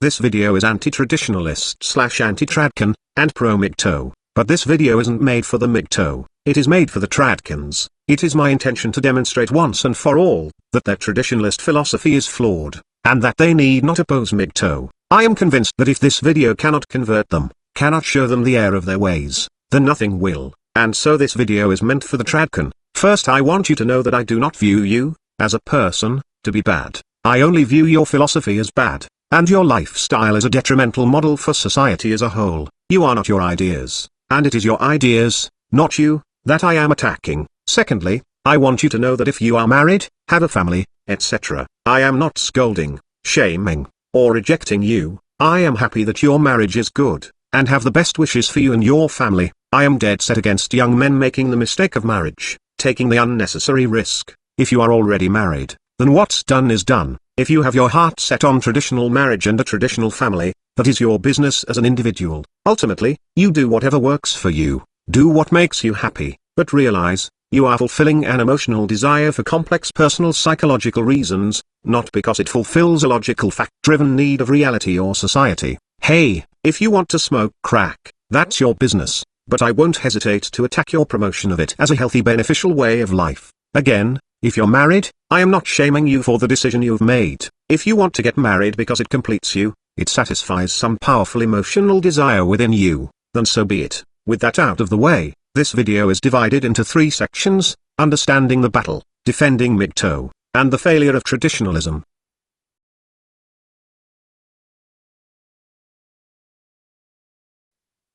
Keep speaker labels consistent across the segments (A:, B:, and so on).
A: This video is anti-traditionalist / anti-tradcan, and pro-MGTOW, but this video isn't made for the MGTOW, it is made for the tradcans. It is my intention to demonstrate once and for all, that their traditionalist philosophy is flawed, and that they need not oppose MGTOW. I am convinced that if this video cannot convert them, cannot show them the error of their ways, then nothing will, and so this video is meant for the tradcan. First, I want you to know that I do not view you, as a person, to be bad. I only view your philosophy as bad, and your lifestyle as a detrimental model for society as a whole. You are not your ideas, and it is your ideas, not you, that I am attacking. Secondly, I want you to know that if you are married, have a family, etc., I am not scolding, shaming, or rejecting you. I am happy that your marriage is good, and have the best wishes for you and your family. I am dead set against young men making the mistake of marriage, taking the unnecessary risk. If you are already married, then what's done is done. If you have your heart set on traditional marriage and a traditional family, that is your business as an individual. Ultimately, you do whatever works for you, do what makes you happy, but realize, you are fulfilling an emotional desire for complex personal psychological reasons, not because it fulfills a logical fact-driven need of reality or society. Hey, if you want to smoke crack, that's your business, but I won't hesitate to attack your promotion of it as a healthy beneficial way of life. Again, if you're married, I am not shaming you for the decision you've made. If you want to get married because it completes you, it satisfies some powerful emotional desire within you, then so be it. With that out of the way, this video is divided into 3 sections: understanding the battle, defending MGTOW, and the failure of traditionalism.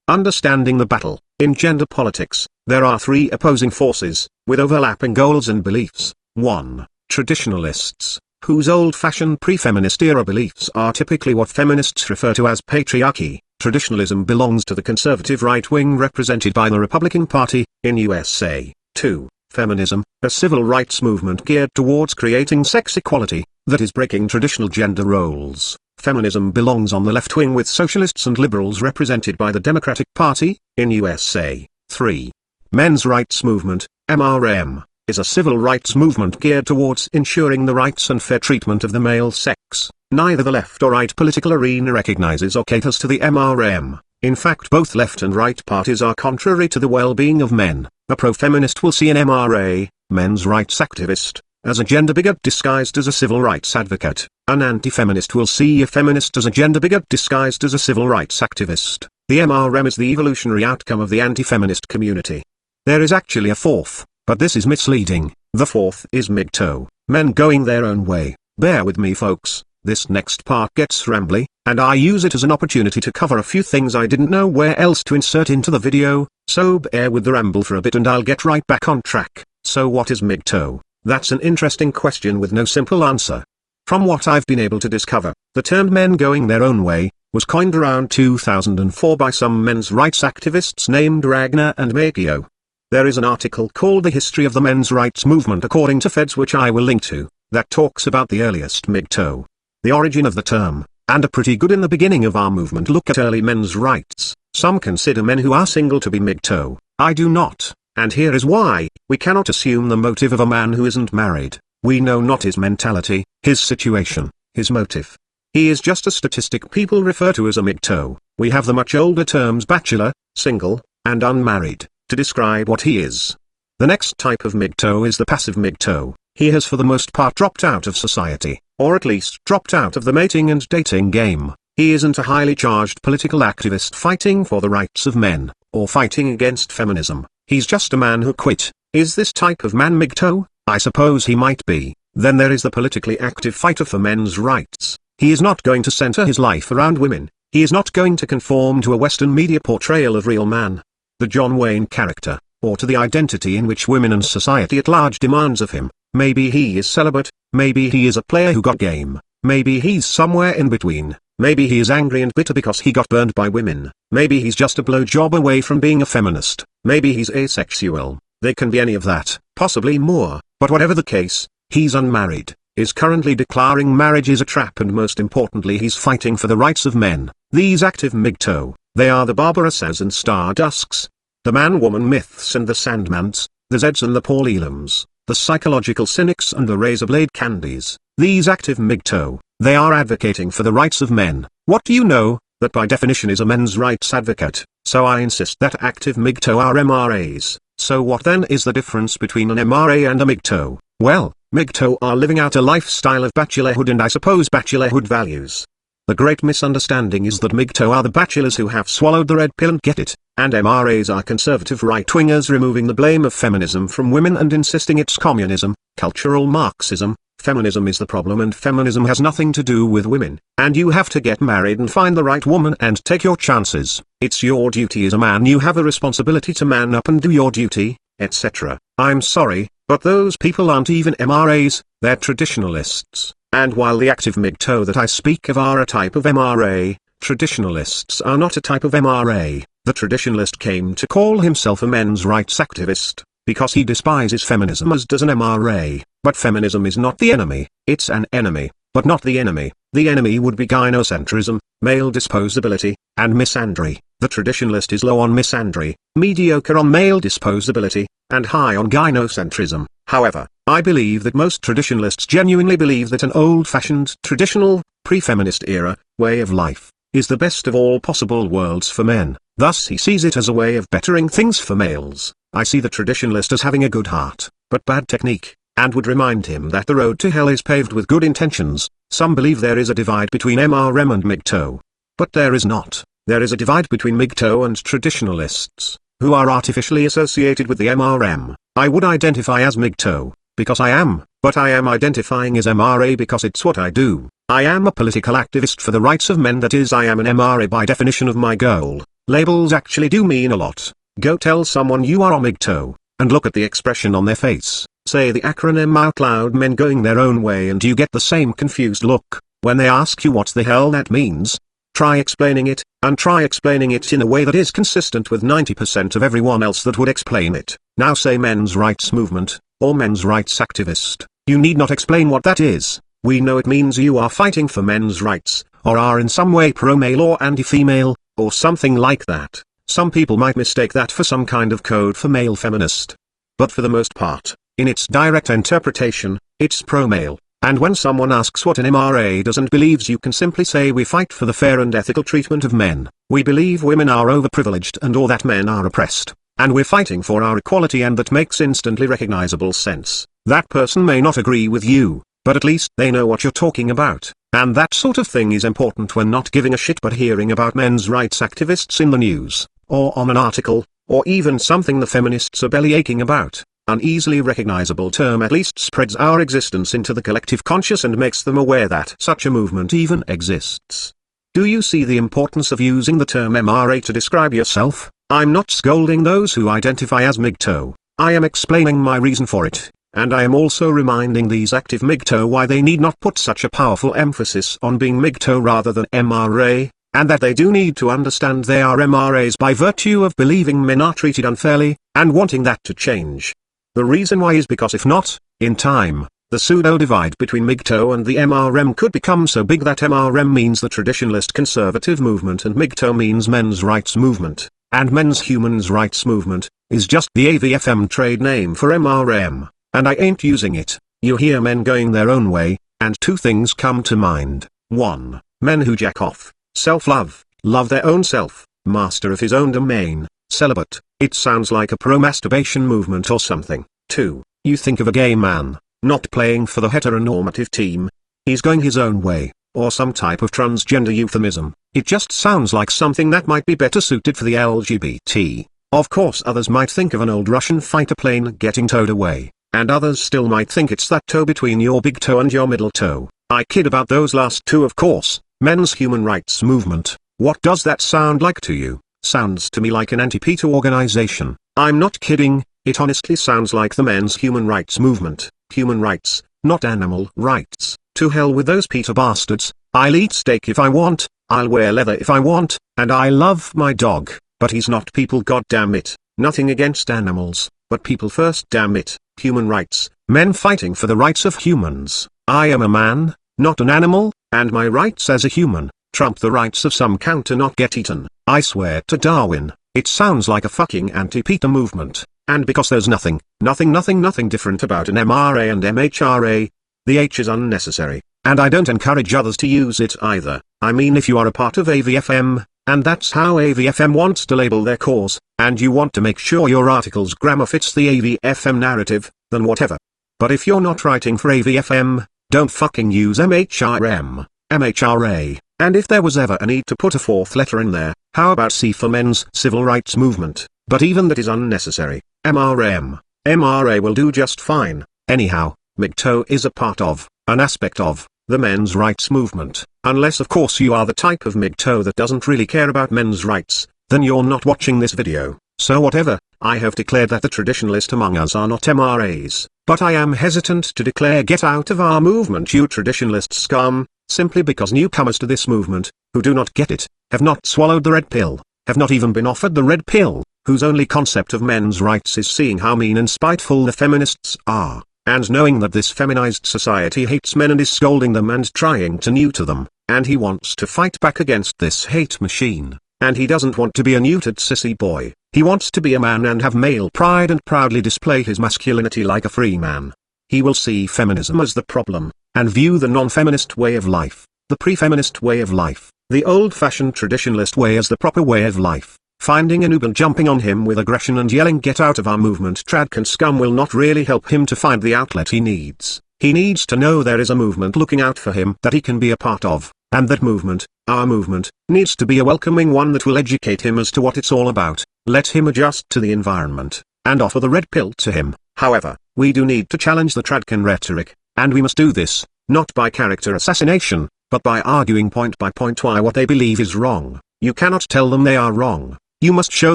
A: Understanding the battle. In gender politics, there are 3 opposing forces, with overlapping goals and beliefs. 1. Traditionalists, whose old-fashioned pre-feminist era beliefs are typically what feminists refer to as patriarchy. Traditionalism belongs to the conservative right wing represented by the Republican Party, in USA. 2. Feminism, a civil rights movement geared towards creating sex equality, that is breaking traditional gender roles. Feminism belongs on the left wing with socialists and liberals represented by the Democratic Party, in USA. 3. Men's rights movement, MRM, is a civil rights movement geared towards ensuring the rights and fair treatment of the male sex. Neither the left or right political arena recognizes or caters to the MRM. In fact, both left and right parties are contrary to the well-being of men. A pro-feminist will see an MRA, men's rights activist, as a gender bigot disguised as a civil rights advocate. An anti-feminist will see a feminist as a gender bigot disguised as a civil rights activist. The MRM is the evolutionary outcome of the anti-feminist community. There is actually a 4th, but this is misleading. The 4th is MGTOW, men going their own way. Bear with me, folks. This next part gets rambly, and I use it as an opportunity to cover a few things I didn't know where else to insert into the video, so bear with the ramble for a bit and I'll get right back on track. So what is MGTOW? That's an interesting question with no simple answer. From what I've been able to discover, the term men going their own way was coined around 2004 by some men's rights activists named Ragnar and Makio. There is an article called The History of the Men's Rights Movement according to Feds, which I will link to, that talks about the earliest MGTOW, the origin of the term, and a pretty good in the beginning of our movement look at early men's rights. Some consider men who are single to be MGTOW. I do not, and here is why. We cannot assume the motive of a man who isn't married. We know not his mentality, his situation, his motive. He is just a statistic people refer to as a MGTOW. We have the much older terms bachelor, single, and unmarried, to describe what he is. The next type of MGTOW is the passive MGTOW. He has for the most part dropped out of society, or at least dropped out of the mating and dating game. He isn't a highly charged political activist fighting for the rights of men, or fighting against feminism. He's just a man who quit. Is this type of man MGTOW? I suppose he might be. Then there is the politically active fighter for men's rights. He is not going to center his life around women. He is not going to conform to a Western media portrayal of real man, the John Wayne character, or to the identity in which women and society at large demands of him. Maybe he is celibate, maybe he is a player who got game, maybe he's somewhere in between, maybe he is angry and bitter because he got burned by women, maybe he's just a blowjob away from being a feminist, maybe he's asexual. They can be any of that, possibly more, but whatever the case, he's unmarried, is currently declaring marriage is a trap, and most importantly he's fighting for the rights of men. These active MGTOW, they are the Barbara Says and Stardusks, the man-woman myths and the Sandmans, the Zeds and the Paul Elams, the psychological cynics and the razor blade candies. These active MGTOW, they are advocating for the rights of men, What do you know? That by definition is a men's rights advocate, so I insist that active MGTOW are MRAs. So what then is the difference between an MRA and a MGTOW? Well, MGTOW are living out a lifestyle of bachelorhood and I suppose bachelorhood values. The great misunderstanding is that MGTOW are the bachelors who have swallowed the red pill and get it, and MRAs are conservative right-wingers removing the blame of feminism from women and insisting it's communism, cultural Marxism. Feminism is the problem and feminism has nothing to do with women, and you have to get married and find the right woman and take your chances. It's your duty as a man, you have a responsibility to man up and do your duty, etc. I'm sorry, but those people aren't even MRAs, they're traditionalists. And while the active MGTOW that I speak of are a type of MRA, traditionalists are not a type of MRA. The traditionalist came to call himself a men's rights activist, because he despises feminism as does an MRA. But feminism is not the enemy, it's an enemy, but not the enemy. The enemy would be gynocentrism, male disposability, and misandry. The traditionalist is low on misandry, mediocre on male disposability, and high on gynocentrism. However, I believe that most traditionalists genuinely believe that an old-fashioned, traditional, pre-feminist era, way of life, is the best of all possible worlds for men. Thus he sees it as a way of bettering things for males. I see the traditionalist as having a good heart, but bad technique, and would remind him that the road to hell is paved with good intentions. Some believe there is a divide between MRM and MGTOW. But there is not. There is a divide between MGTOW and traditionalists, who are artificially associated with the MRM. I would identify as MGTOW, because I am, but I am identifying as MRA because it's what I do. I am a political activist for the rights of men, that is I am an MRA by definition of my goal. Labels actually do mean a lot. Go tell someone you are a MGTOW, and look at the expression on their face. Say the acronym out loud, men going their own way, and you get the same confused look. When they ask you what the hell that means, try explaining it, and try explaining it in a way that is consistent with 90% of everyone else that would explain it. Now say men's rights movement, or men's rights activist. You need not explain what that is. We know it means you are fighting for men's rights, or are in some way pro-male or anti-female, or something like that. Some people might mistake that for some kind of code for male feminist. But for the most part, in its direct interpretation, it's pro-male. And when someone asks what an MRA does and believes, you can simply say we fight for the fair and ethical treatment of men. We believe women are overprivileged and or that men are oppressed. And we're fighting for our equality, and that makes instantly recognizable sense. That person may not agree with you, but at least they know what you're talking about. And that sort of thing is important when not giving a shit but hearing about men's rights activists in the news, or on an article, or even something the feminists are bellyaching about. An easily recognizable term at least spreads our existence into the collective conscious and makes them aware that such a movement even exists. Do you see the importance of using the term MRA to describe yourself? I'm not scolding those who identify as MGTOW. I am explaining my reason for it, and I am also reminding these active MGTOW why they need not put such a powerful emphasis on being MGTOW rather than MRA, and that they do need to understand they are MRAs by virtue of believing men are treated unfairly, and wanting that to change. The reason why is because if not, in time, the pseudo-divide between MGTOW and the MRM could become so big that MRM means the traditionalist conservative movement and MGTOW means men's rights movement, and men's human rights movement is just the AVFM trade name for MRM, and I ain't using it. You hear men going their own way, and two things come to mind. 1. Men who jack off, self-love, love their own self, master of his own domain, celibate. It sounds like a pro-masturbation movement or something. 2. You think of a gay man, not playing for the heteronormative team. He's going his own way, or some type of transgender euphemism. It just sounds like something that might be better suited for the LGBT. Of course others might think of an old Russian fighter plane getting towed away, and others still might think it's that toe between your big toe and your middle toe. I kid about those last two, of course. Men's human rights movement. What does that sound like to you? Sounds to me like an anti-PETA organization. I'm not kidding, it honestly sounds like the men's human rights movement. Human rights, not animal rights. To hell with those PETA bastards. I'll eat steak if I want, I'll wear leather if I want, and I love my dog, but he's not people, goddamn it. Nothing against animals, but people first, damn it. Human rights, men fighting for the rights of humans. I am a man, not an animal, and my rights as a human trump the rights of some cow to not get eaten. I swear to Darwin, it sounds like a fucking anti-PETA movement, and because there's nothing different about an MRA and MHRA, the H is unnecessary, and I don't encourage others to use it either. I mean if you are a part of AVFM, and that's how AVFM wants to label their cause, and you want to make sure your article's grammar fits the AVFM narrative, then whatever. But if you're not writing for AVFM, don't fucking use MHRM, MHRA, and if there was ever a need to put a fourth letter in there, how about C for Men's Civil Rights Movement, but even that is unnecessary. MRM, MRA will do just fine. Anyhow, MGTOW is a part of, an aspect of, the men's rights movement. Unless of course you are the type of MGTOW that doesn't really care about men's rights, then you're not watching this video. So whatever, I have declared that the traditionalist among us are not MRAs, but I am hesitant to declare get out of our movement you traditionalist scum, simply because newcomers to this movement, who do not get it, have not swallowed the red pill, have not even been offered the red pill, whose only concept of men's rights is seeing how mean and spiteful the feminists are, and knowing that this feminized society hates men and is scolding them and trying to neuter them, and he wants to fight back against this hate machine, and he doesn't want to be a neutered sissy boy, he wants to be a man and have male pride and proudly display his masculinity like a free man. He will see feminism as the problem, and view the non-feminist way of life, the pre-feminist way of life, the old-fashioned traditionalist way as the proper way of life. Finding a noob and jumping on him with aggression and yelling get out of our movement tradcan scum will not really help him to find the outlet he needs. He needs to know there is a movement looking out for him that he can be a part of, and that movement, our movement, needs to be a welcoming one that will educate him as to what it's all about, let him adjust to the environment, and offer the red pill to him. However, we do need to challenge the tradcan rhetoric, and we must do this, not by character assassination, but by arguing point by point why what they believe is wrong. You cannot tell them they are wrong. You must show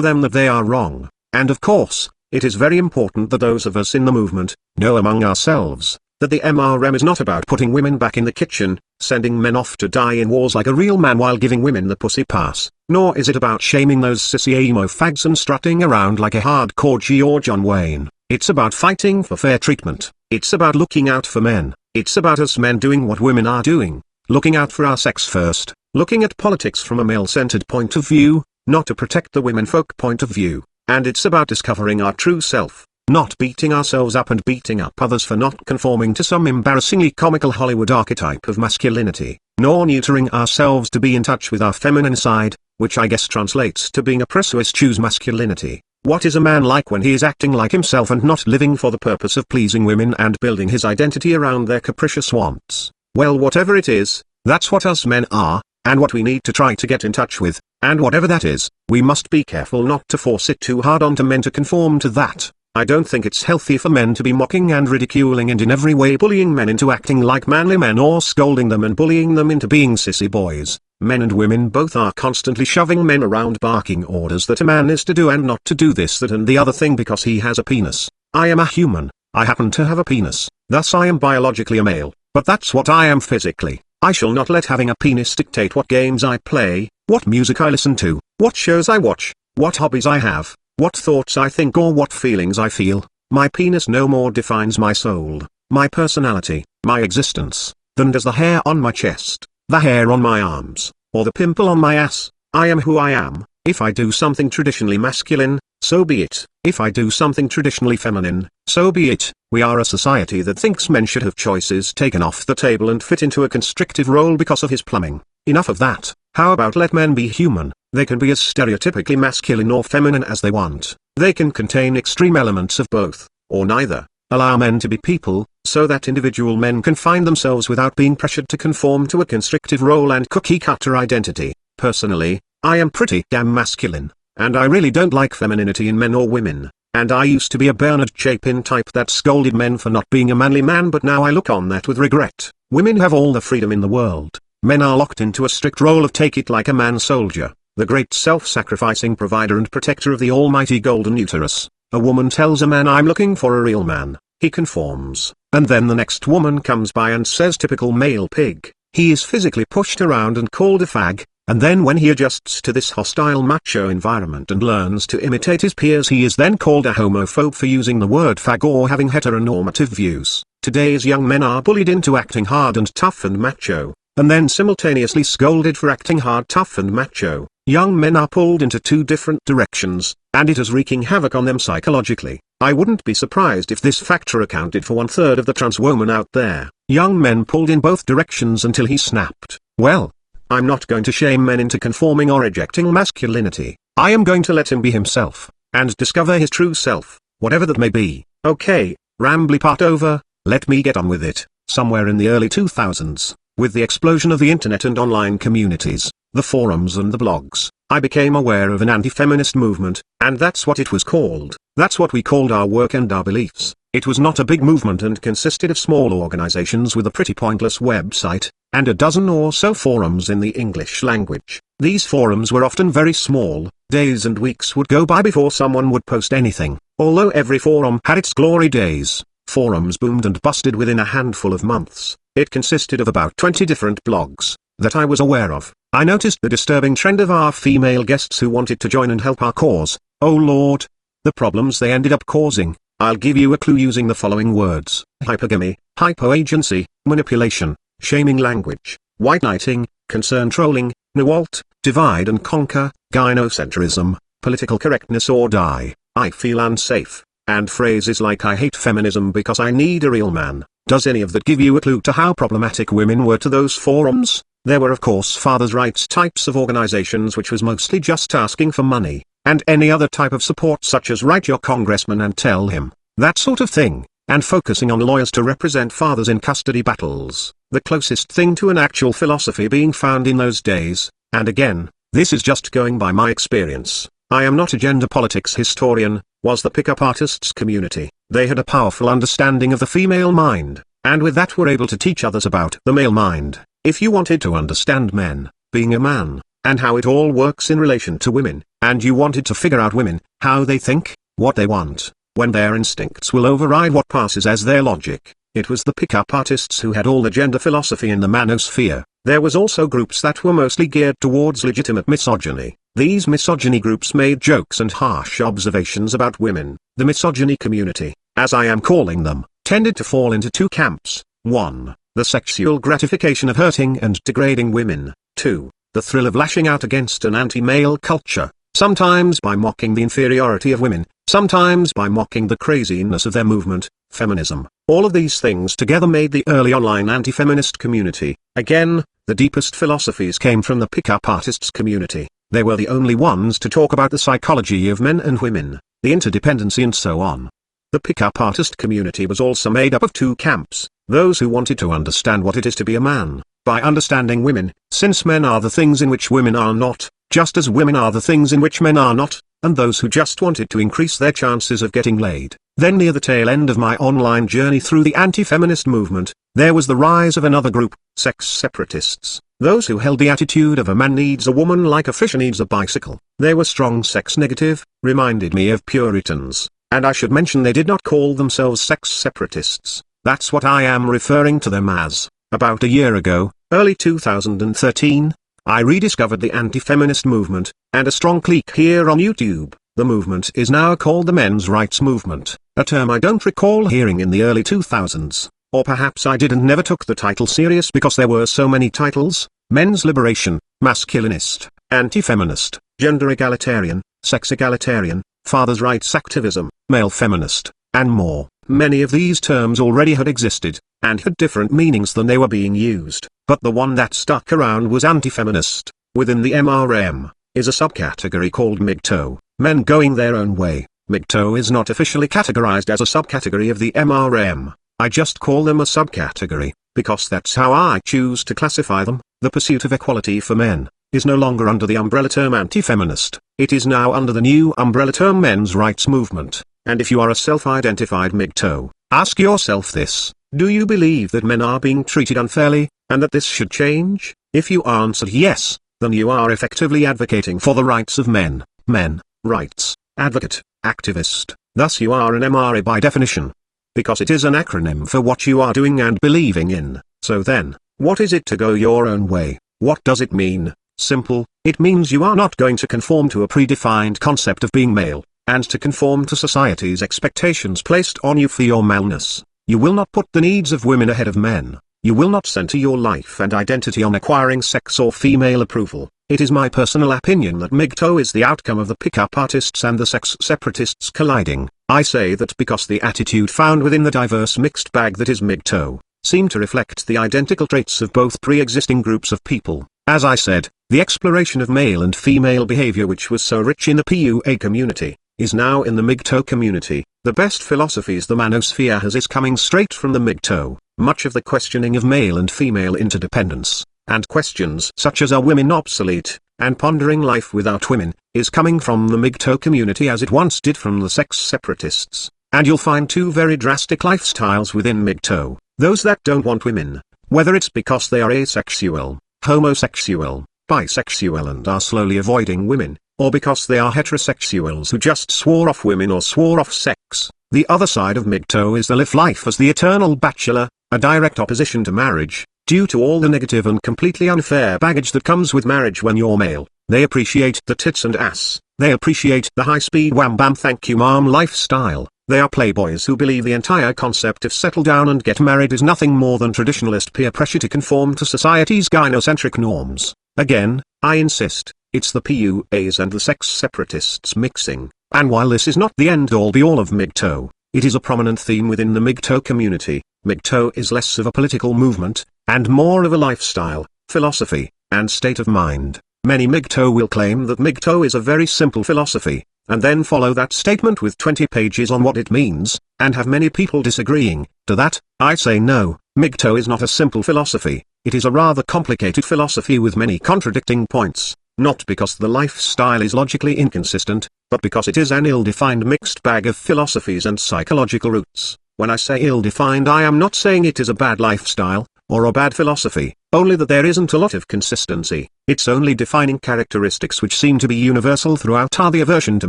A: them that they are wrong, and of course, it is very important that those of us in the movement, know among ourselves, that the MRM is not about putting women back in the kitchen, sending men off to die in wars like a real man while giving women the pussy pass, nor is it about shaming those sissy emo fags and strutting around like a hardcore G or John Wayne. It's about fighting for fair treatment, it's about looking out for men, it's about us men doing what women are doing, looking out for our sex first, looking at politics from a male-centered point of view, not to protect the womenfolk point of view, and it's about discovering our true self, not beating ourselves up and beating up others for not conforming to some embarrassingly comical Hollywood archetype of masculinity, nor neutering ourselves to be in touch with our feminine side, which I guess translates to being a promiscuous choose masculinity. What is a man like when he is acting like himself and not living for the purpose of pleasing women and building his identity around their capricious wants? Well, whatever it is, that's what us men are, and what we need to try to get in touch with, and whatever that is, we must be careful not to force it too hard onto men to conform to that. I don't think it's healthy for men to be mocking and ridiculing and in every way bullying men into acting like manly men or scolding them and bullying them into being sissy boys. Men and women both are constantly shoving men around barking orders that a man is to do and not to do this that and the other thing because he has a penis. I am a human, I happen to have a penis, thus I am biologically a male, but that's what I am physically. I shall not let having a penis dictate what games I play, what music I listen to, what shows I watch, what hobbies I have, what thoughts I think or what feelings I feel. My penis no more defines my soul, my personality, my existence, than does the hair on my chest, the hair on my arms, or the pimple on my ass. I am who I am. If I do something traditionally masculine, so be it. If I do something traditionally feminine, so be it. We are a society that thinks men should have choices taken off the table and fit into a constrictive role because of his plumbing. Enough of that. How about let men be human? They can be as stereotypically masculine or feminine as they want. They can contain extreme elements of both, or neither. Allow men to be people, so that individual men can find themselves without being pressured to conform to a constrictive role and cookie-cutter identity. Personally, I am pretty damn masculine, and I really don't like femininity in men or women, and I used to be a Bernard Chapin type that scolded men for not being a manly man, but now I look on that with regret. Women have all the freedom in the world. Men are locked into a strict role of take it like a man soldier, the great self-sacrificing provider and protector of the almighty golden uterus. A woman tells a man I'm looking for a real man, he conforms, and then the next woman comes by and says typical male pig. He is physically pushed around and called a fag, and then when he adjusts to this hostile macho environment and learns to imitate his peers, he is then called a homophobe for using the word fag or having heteronormative views. Today's young men are bullied into acting hard and tough and macho, and then simultaneously scolded for acting hard, tough and macho. Young men are pulled into two different directions, and it is wreaking havoc on them psychologically. I wouldn't be surprised if this factor accounted for 1/3 of the trans woman out there. Young men pulled in both directions until he snapped. Well, I'm not going to shame men into conforming or rejecting masculinity. I am going to let him be himself, and discover his true self, whatever that may be. Okay, rambly part over, let me get on with it. Somewhere in the early 2000s, with the explosion of the internet and online communities, the forums and the blogs, I became aware of an anti-feminist movement, and that's what it was called. That's what we called our work and our beliefs. It was not a big movement and consisted of small organizations with a pretty pointless website, and a dozen or so forums in the English language. These forums were often very small. Days and weeks would go by before someone would post anything. Although every forum had its glory days, forums boomed and busted within a handful of months. It consisted of about 20 different blogs that I was aware of. I noticed the disturbing trend of our female guests who wanted to join and help our cause. Oh Lord, the problems they ended up causing. I'll give you a clue using the following words: hypergamy, hypoagency, manipulation, shaming language, white knighting, concern trolling, NEWALT, divide and conquer, gynocentrism, political correctness or die, I feel unsafe, and phrases like I hate feminism because I need a real man. Does any of that give you a clue to how problematic women were to those forums? There were of course fathers' rights types of organizations which was mostly just asking for money, and any other type of support such as write your congressman and tell him, that sort of thing, and focusing on lawyers to represent fathers in custody battles, the closest thing to an actual philosophy being found in those days. And again, this is just going by my experience. I am not a gender politics historian, was the pickup artists community. They had a powerful understanding of the female mind, and with that were able to teach others about the male mind. If you wanted to understand men, being a man, and how it all works in relation to women, and you wanted to figure out women, how they think, what they want, when their instincts will override what passes as their logic, it was the pickup artists who had all the gender philosophy in the manosphere. There was also groups that were mostly geared towards legitimate misogyny. These misogyny groups made jokes and harsh observations about women. The misogyny community, as I am calling them, tended to fall into two camps. 1. The sexual gratification of hurting and degrading women. 2. The thrill of lashing out against an anti-male culture, sometimes by mocking the inferiority of women, sometimes by mocking the craziness of their movement, feminism. All of these things together made the early online anti-feminist community. Again, the deepest philosophies came from the pickup artists community. They were the only ones to talk about the psychology of men and women, the interdependency and so on. The pickup artist community was also made up of two camps: those who wanted to understand what it is to be a man, by understanding women, since men are the things in which women are not, just as women are the things in which men are not, and those who just wanted to increase their chances of getting laid. Then near the tail end of my online journey through the anti-feminist movement, there was the rise of another group, sex separatists. Those who held the attitude of a man needs a woman like a fish needs a bicycle. They were strong sex negative, reminded me of Puritans, and I should mention they did not call themselves sex separatists. That's what I am referring to them as. About a year ago, early 2013, I rediscovered the anti-feminist movement, and a strong clique here on YouTube. The movement is now called the men's rights movement, a term I don't recall hearing in the early 2000s. Or perhaps I did and never took the title serious because there were so many titles: men's liberation, masculinist, anti-feminist, gender egalitarian, sex egalitarian, father's rights activism, male feminist, and more. Many of these terms already had existed, and had different meanings than they were being used, but the one that stuck around was anti-feminist. Within the MRM, is a subcategory called MGTOW, men going their own way. MGTOW is not officially categorized as a subcategory of the MRM. I just call them a subcategory, because that's how I choose to classify them. The pursuit of equality for men is no longer under the umbrella term anti-feminist. It is now under the new umbrella term men's rights movement. And if you are a self-identified MGTOW, ask yourself this: do you believe that men are being treated unfairly, and that this should change? If you answered yes, then you are effectively advocating for the rights of men. Men, rights, advocate, activist. Thus you are an MRA by definition, because it is an acronym for what you are doing and believing in. So then, what is it to go your own way? What does it mean? Simple: it means you are not going to conform to a predefined concept of being male, and to conform to society's expectations placed on you for your maleness. You will not put the needs of women ahead of men. You will not center your life and identity on acquiring sex or female approval. It is my personal opinion that MGTOW is the outcome of the pickup artists and the sex separatists colliding. I say that because the attitude found within the diverse mixed bag that is MGTOW, seem to reflect the identical traits of both pre-existing groups of people. As I said, the exploration of male and female behavior which was so rich in the PUA community, is now in the MGTOW community. The best philosophies the manosphere has is coming straight from the MGTOW. Much of the questioning of male and female interdependence, and questions such as are women obsolete, and pondering life without women, is coming from the MGTOW community as it once did from the sex separatists. And you'll find two very drastic lifestyles within MGTOW. Those that don't want women, whether it's because they are asexual, homosexual, bisexual and are slowly avoiding women, or because they are heterosexuals who just swore off women or swore off sex. The other side of MGTOW is the live life as the eternal bachelor, a direct opposition to marriage, due to all the negative and completely unfair baggage that comes with marriage when you're male. They appreciate the tits and ass, they appreciate the high-speed wham bam thank you mom lifestyle. They are playboys who believe the entire concept of settle down and get married is nothing more than traditionalist peer pressure to conform to society's gynocentric norms. Again, I insist, it's the PUAs and the sex separatists mixing, and while this is not the end-all be-all of MGTOW, it is a prominent theme within the MGTOW community. MGTOW is less of a political movement, and more of a lifestyle, philosophy, and state of mind. Many MGTOW will claim that MGTOW is a very simple philosophy, and then follow that statement with 20 pages on what it means, and have many people disagreeing. To that, I say no, MGTOW is not a simple philosophy, it is a rather complicated philosophy with many contradicting points, not because the lifestyle is logically inconsistent, but because it is an ill-defined mixed bag of philosophies and psychological roots. When I say ill-defined, I am not saying it is a bad lifestyle, or a bad philosophy, only that there isn't a lot of consistency. Its only defining characteristics which seem to be universal throughout are the aversion to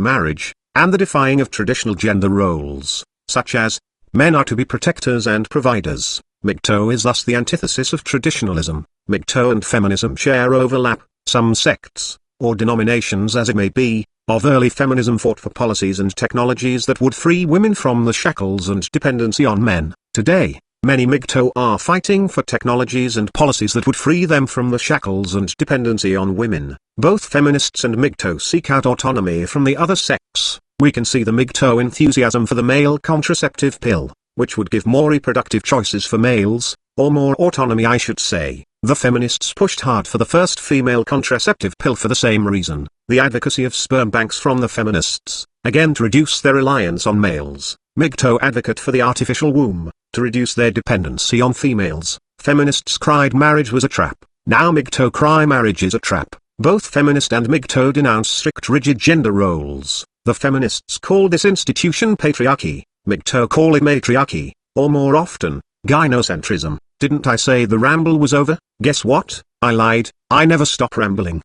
A: marriage, and the defying of traditional gender roles, such as, men are to be protectors and providers. MGTOW is thus the antithesis of traditionalism. MGTOW and feminism share overlap. Some sects, or denominations as it may be, of early feminism fought for policies and technologies that would free women from the shackles and dependency on men. Today, many MGTOW are fighting for technologies and policies that would free them from the shackles and dependency on women. Both feminists and MGTOW seek out autonomy from the other sex. We can see the MGTOW enthusiasm for the male contraceptive pill, which would give more reproductive choices for males, or more autonomy I should say. The feminists pushed hard for the first female contraceptive pill for the same reason. The advocacy of sperm banks from the feminists, again to reduce their reliance on males. MGTOW advocate for the artificial womb, to reduce their dependency on females. Feminists cried marriage was a trap. Now MGTOW cry marriage is a trap. Both feminist and MGTOW denounce strict rigid gender roles. The feminists call this institution patriarchy. MGTOW call it matriarchy, or more often, gynocentrism. Didn't I say the ramble was over? Guess what? I lied, I never stop rambling.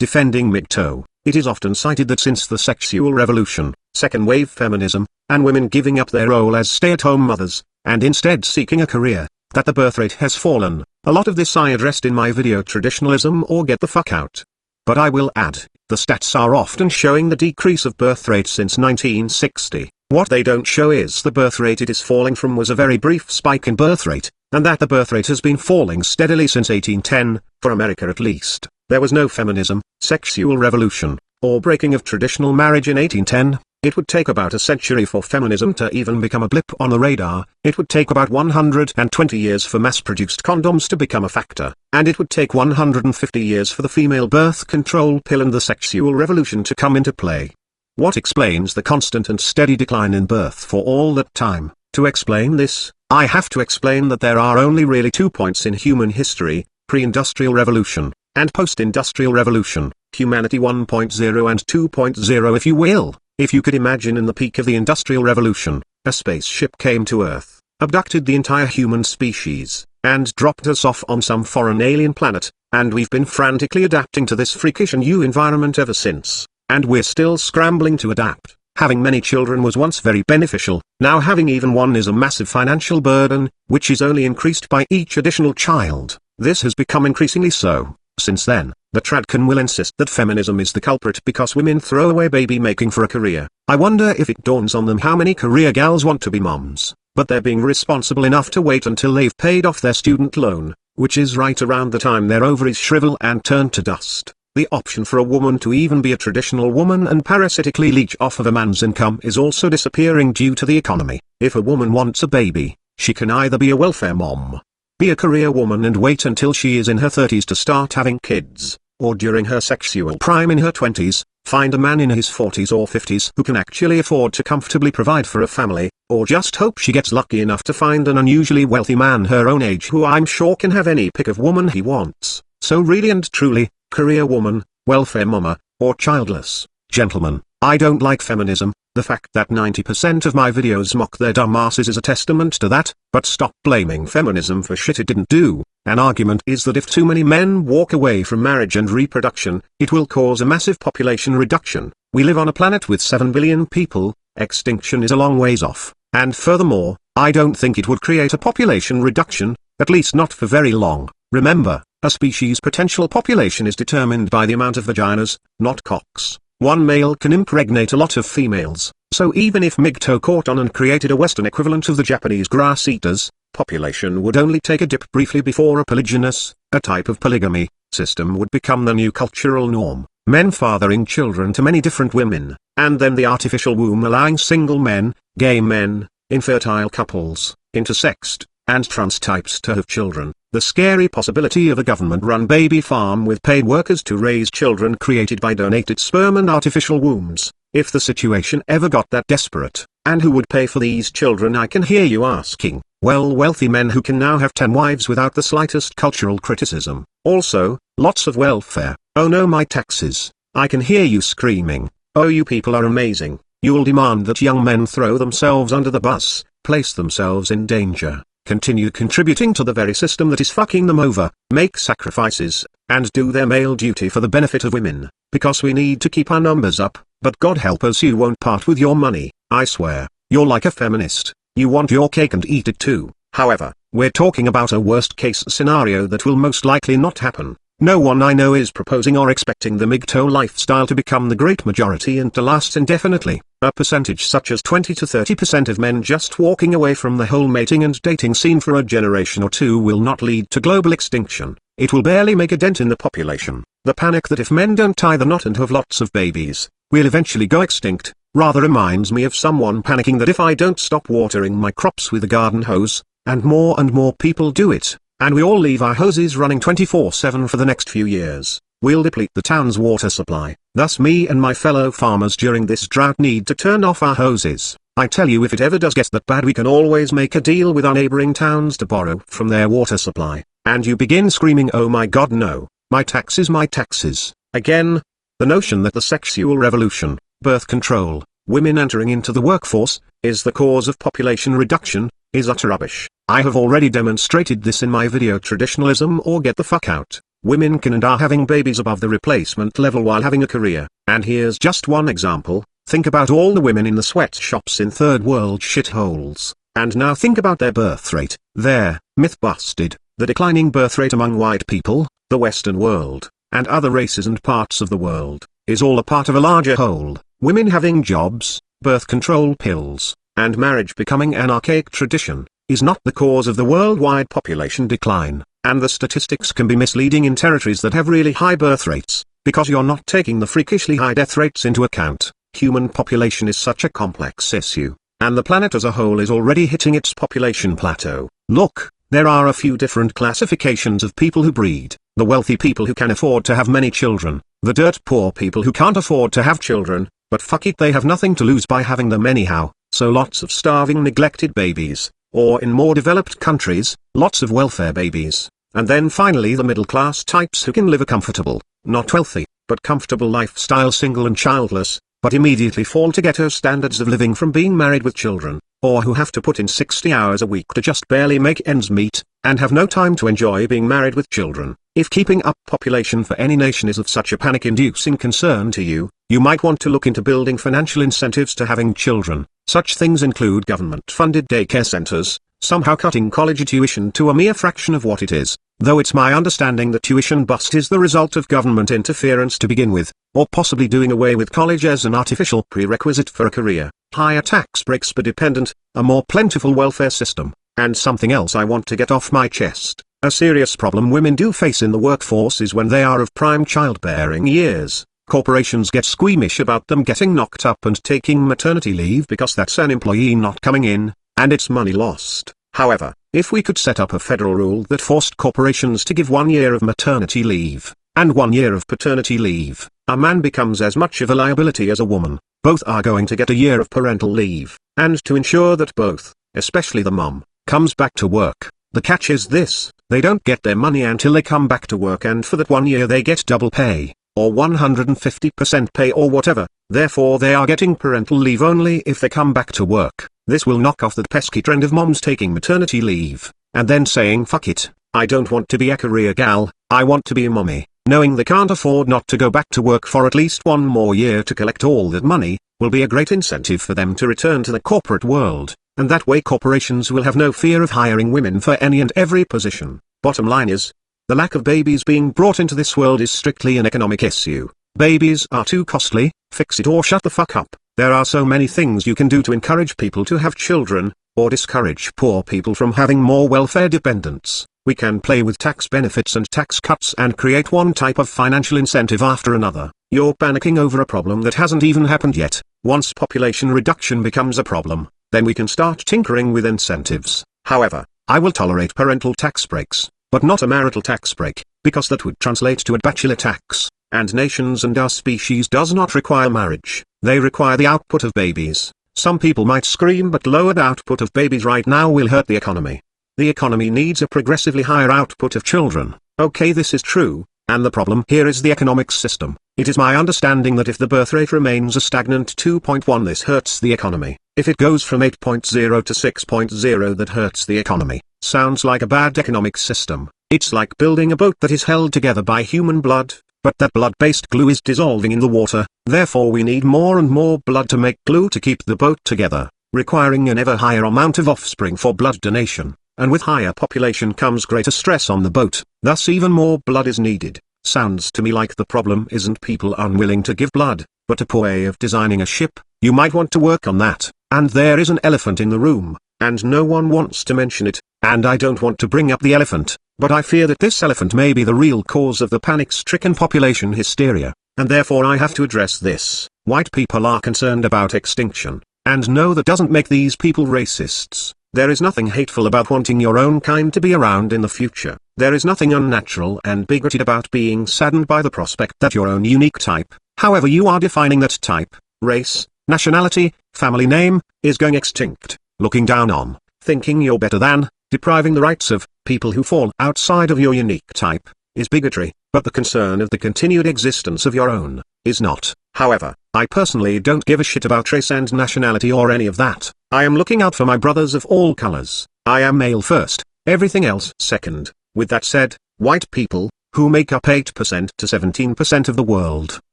A: Defending MGTOW, it is often cited that since the sexual revolution, second-wave feminism, and women giving up their role as stay-at-home mothers, and instead seeking a career, that the birth rate has fallen. A lot of this I addressed in my video Traditionalism or Get the Fuck Out. But I will add, the stats are often showing the decrease of birth rate since 1960. What they don't show is the birth rate it is falling from was a very brief spike in birth rate, and that the birth rate has been falling steadily since 1810, for America at least. There was no feminism, sexual revolution, or breaking of traditional marriage in 1810. It would take about a century for feminism to even become a blip on the radar. It would take about 120 years for mass-produced condoms to become a factor, and it would take 150 years for the female birth control pill and the sexual revolution to come into play. What explains the constant and steady decline in birth for all that time? To explain this, I have to explain that there are only really 2 points in human history, pre-industrial revolution, and post-industrial revolution, humanity 1.0 and 2.0 if you will. If you could imagine in the peak of the Industrial Revolution, a spaceship came to Earth, abducted the entire human species, and dropped us off on some foreign alien planet, and we've been frantically adapting to this freakish new environment ever since, and we're still scrambling to adapt. Having many children was once very beneficial, now having even one is a massive financial burden, which is only increased by each additional child. This has become increasingly so. Since then, the tradcan will insist that feminism is the culprit because women throw away baby making for a career. I wonder if it dawns on them how many career gals want to be moms, but they're being responsible enough to wait until they've paid off their student loan, which is right around the time their ovaries shrivel and turn to dust. The option for a woman to even be a traditional woman and parasitically leech off of a man's income is also disappearing due to the economy. If a woman wants a baby, She can either be a welfare mom, be a career woman and wait until she is in her 30s to start having kids, or during her sexual prime in her 20s, find a man in his 40s or 50s who can actually afford to comfortably provide for a family, or just hope she gets lucky enough to find an unusually wealthy man her own age who I'm sure can have any pick of woman he wants. So really and truly, career woman, welfare mama, or childless. Gentlemen, I don't like feminism. The fact that 90% of my videos mock their dumb asses is a testament to that, but stop blaming feminism for shit it didn't do. An argument is that if too many men walk away from marriage and reproduction, it will cause a massive population reduction. We live on a planet with 7 billion people, extinction is a long ways off, and furthermore, I don't think it would create a population reduction, at least not for very long. Remember, a species' potential population is determined by the amount of vaginas, not cocks. One male can impregnate a lot of females, so even if MGTOW caught on and created a Western equivalent of the Japanese grass eaters, population would only take a dip briefly before a polygynous, a type of polygamy, system would become the new cultural norm, men fathering children to many different women, and then the artificial womb allowing single men, gay men, infertile couples, intersexed, and trans types to have children. The scary possibility of a government-run baby farm with paid workers to raise children created by donated sperm and artificial wombs, if the situation ever got that desperate. And who would pay for these children, I can hear you asking. Well, wealthy men who can now have 10 wives without the slightest cultural criticism. Also, lots of welfare. Oh no, my taxes. I can hear you screaming. Oh, you people are amazing. You'll demand that young men throw themselves under the bus, place themselves in danger, continue contributing to the very system that is fucking them over, make sacrifices, and do their male duty for the benefit of women, because we need to keep our numbers up, but God help us, you won't part with your money, I swear. You're like a feminist, you want your cake and eat it too. However, we're talking about a worst-case scenario that will most likely not happen. No one I know is proposing or expecting the MGTOW lifestyle to become the great majority and to last indefinitely. A percentage such as 20 to 30% of men just walking away from the whole mating and dating scene for a generation or two will not lead to global extinction. It will barely make a dent in the population. The panic that if men don't tie the knot and have lots of babies, we'll eventually go extinct, rather reminds me of someone panicking that if I don't stop watering my crops with a garden hose, and more people do it, and we all leave our hoses running 24/7 for the next few years, we'll deplete the town's water supply. Thus me and my fellow farmers during this drought need to turn off our hoses. I tell you, if it ever does get that bad, we can always make a deal with our neighboring towns to borrow from their water supply. And you begin screaming, oh my god no, my taxes, my taxes. Again, the notion that the sexual revolution, birth control, women entering into the workforce, is the cause of population reduction, is utter rubbish. I have already demonstrated this in my video Traditionalism or Get the Fuck Out. Women can and are having babies above the replacement level while having a career. And here's just one example. Think about all the women in the sweatshops in third world shitholes. And now think about their birth rate. There, myth busted. The declining birth rate among white people, the Western world, and other races and parts of the world, is all a part of a larger whole. Women having jobs, birth control pills, and marriage becoming an archaic tradition, is not the cause of the worldwide population decline, and the statistics can be misleading in territories that have really high birth rates, because you're not taking the freakishly high death rates into account. Human population is such a complex issue, and the planet as a whole is already hitting its population plateau. Look, there are a few different classifications of people who breed: the wealthy people who can afford to have many children, the dirt poor people who can't afford to have children, but fuck it, they have nothing to lose by having them anyhow, so lots of starving neglected babies, or in more developed countries, lots of welfare babies, and then finally the middle class types who can live a comfortable, not wealthy, but comfortable lifestyle single and childless, but immediately fall to ghetto standards of living from being married with children, or who have to put in 60 hours a week to just barely make ends meet, and have no time to enjoy being married with children. If keeping up population for any nation is of such a panic-inducing concern to you, you might want to look into building financial incentives to having children. Such things include government-funded daycare centers, somehow cutting college tuition to a mere fraction of what it is, though it's my understanding that tuition bust is the result of government interference to begin with, or possibly doing away with college as an artificial prerequisite for a career, higher tax breaks per dependent, a more plentiful welfare system, and something else I want to get off my chest. A serious problem women do face in the workforce is when they are of prime childbearing years. Corporations get squeamish about them getting knocked up and taking maternity leave because that's an employee not coming in, and it's money lost. However, if we could set up a federal rule that forced corporations to give 1 year of maternity leave, and 1 year of paternity leave, a man becomes as much of a liability as a woman. Both are going to get a year of parental leave, and to ensure that both, especially the mom, comes back to work. The catch is this: they don't get their money until they come back to work, and for that 1 year they get double pay, or 150% pay or whatever. Therefore they are getting parental leave only if they come back to work. This will knock off that pesky trend of moms taking maternity leave, and then saying fuck it, I don't want to be a career gal, I want to be a mommy, knowing they can't afford not to go back to work for at least 1 more year to collect all that money, will be a great incentive for them to return to the corporate world, and that way corporations will have no fear of hiring women for any and every position. Bottom line is, the lack of babies being brought into this world is strictly an economic issue. Babies are too costly, fix it or shut the fuck up. There are so many things you can do to encourage people to have children, or discourage poor people from having more welfare dependents. We can play with tax benefits and tax cuts and create one type of financial incentive after another. You're panicking over a problem that hasn't even happened yet. Once population reduction becomes a problem, then we can start tinkering with incentives. However, I will tolerate parental tax breaks, but not a marital tax break, because that would translate to a bachelor tax, and nations and our species does not require marriage, they require the output of babies. Some people might scream, but lowered output of babies right now will hurt the economy. The economy needs a progressively higher output of children. Okay, this is true, and the problem here is the economic system. It is my understanding that if the birth rate remains a stagnant 2.1, this hurts the economy. If it goes from 8.0 to 6.0, that hurts the economy. Sounds like a bad economic system. It's like building a boat that is held together by human blood, but that blood-based glue is dissolving in the water. Therefore we need more and more blood to make glue to keep the boat together, requiring an ever higher amount of offspring for blood donation. And with higher population comes greater stress on the boat, thus even more blood is needed. Sounds to me like the problem isn't people unwilling to give blood, but a poor way of designing a ship. You might want to work on that. And there is an elephant in the room, and no one wants to mention it, and I don't want to bring up the elephant, but I fear that this elephant may be the real cause of the panic-stricken population hysteria, and therefore I have to address this. White people are concerned about extinction, and no, that doesn't make these people racists. There is nothing hateful about wanting your own kind to be around in the future. There is nothing unnatural and bigoted about being saddened by the prospect that your own unique type, however you are defining that type, race, nationality, family name, is going extinct. Looking down on, thinking you're better than, depriving the rights of people who fall outside of your unique type, is bigotry, but the concern of the continued existence of your own, is not. However, I personally don't give a shit about race and nationality or any of that. I am looking out for my brothers of all colors. I am male first, everything else second. With that said, white people, who make up 8% to 17% of the world,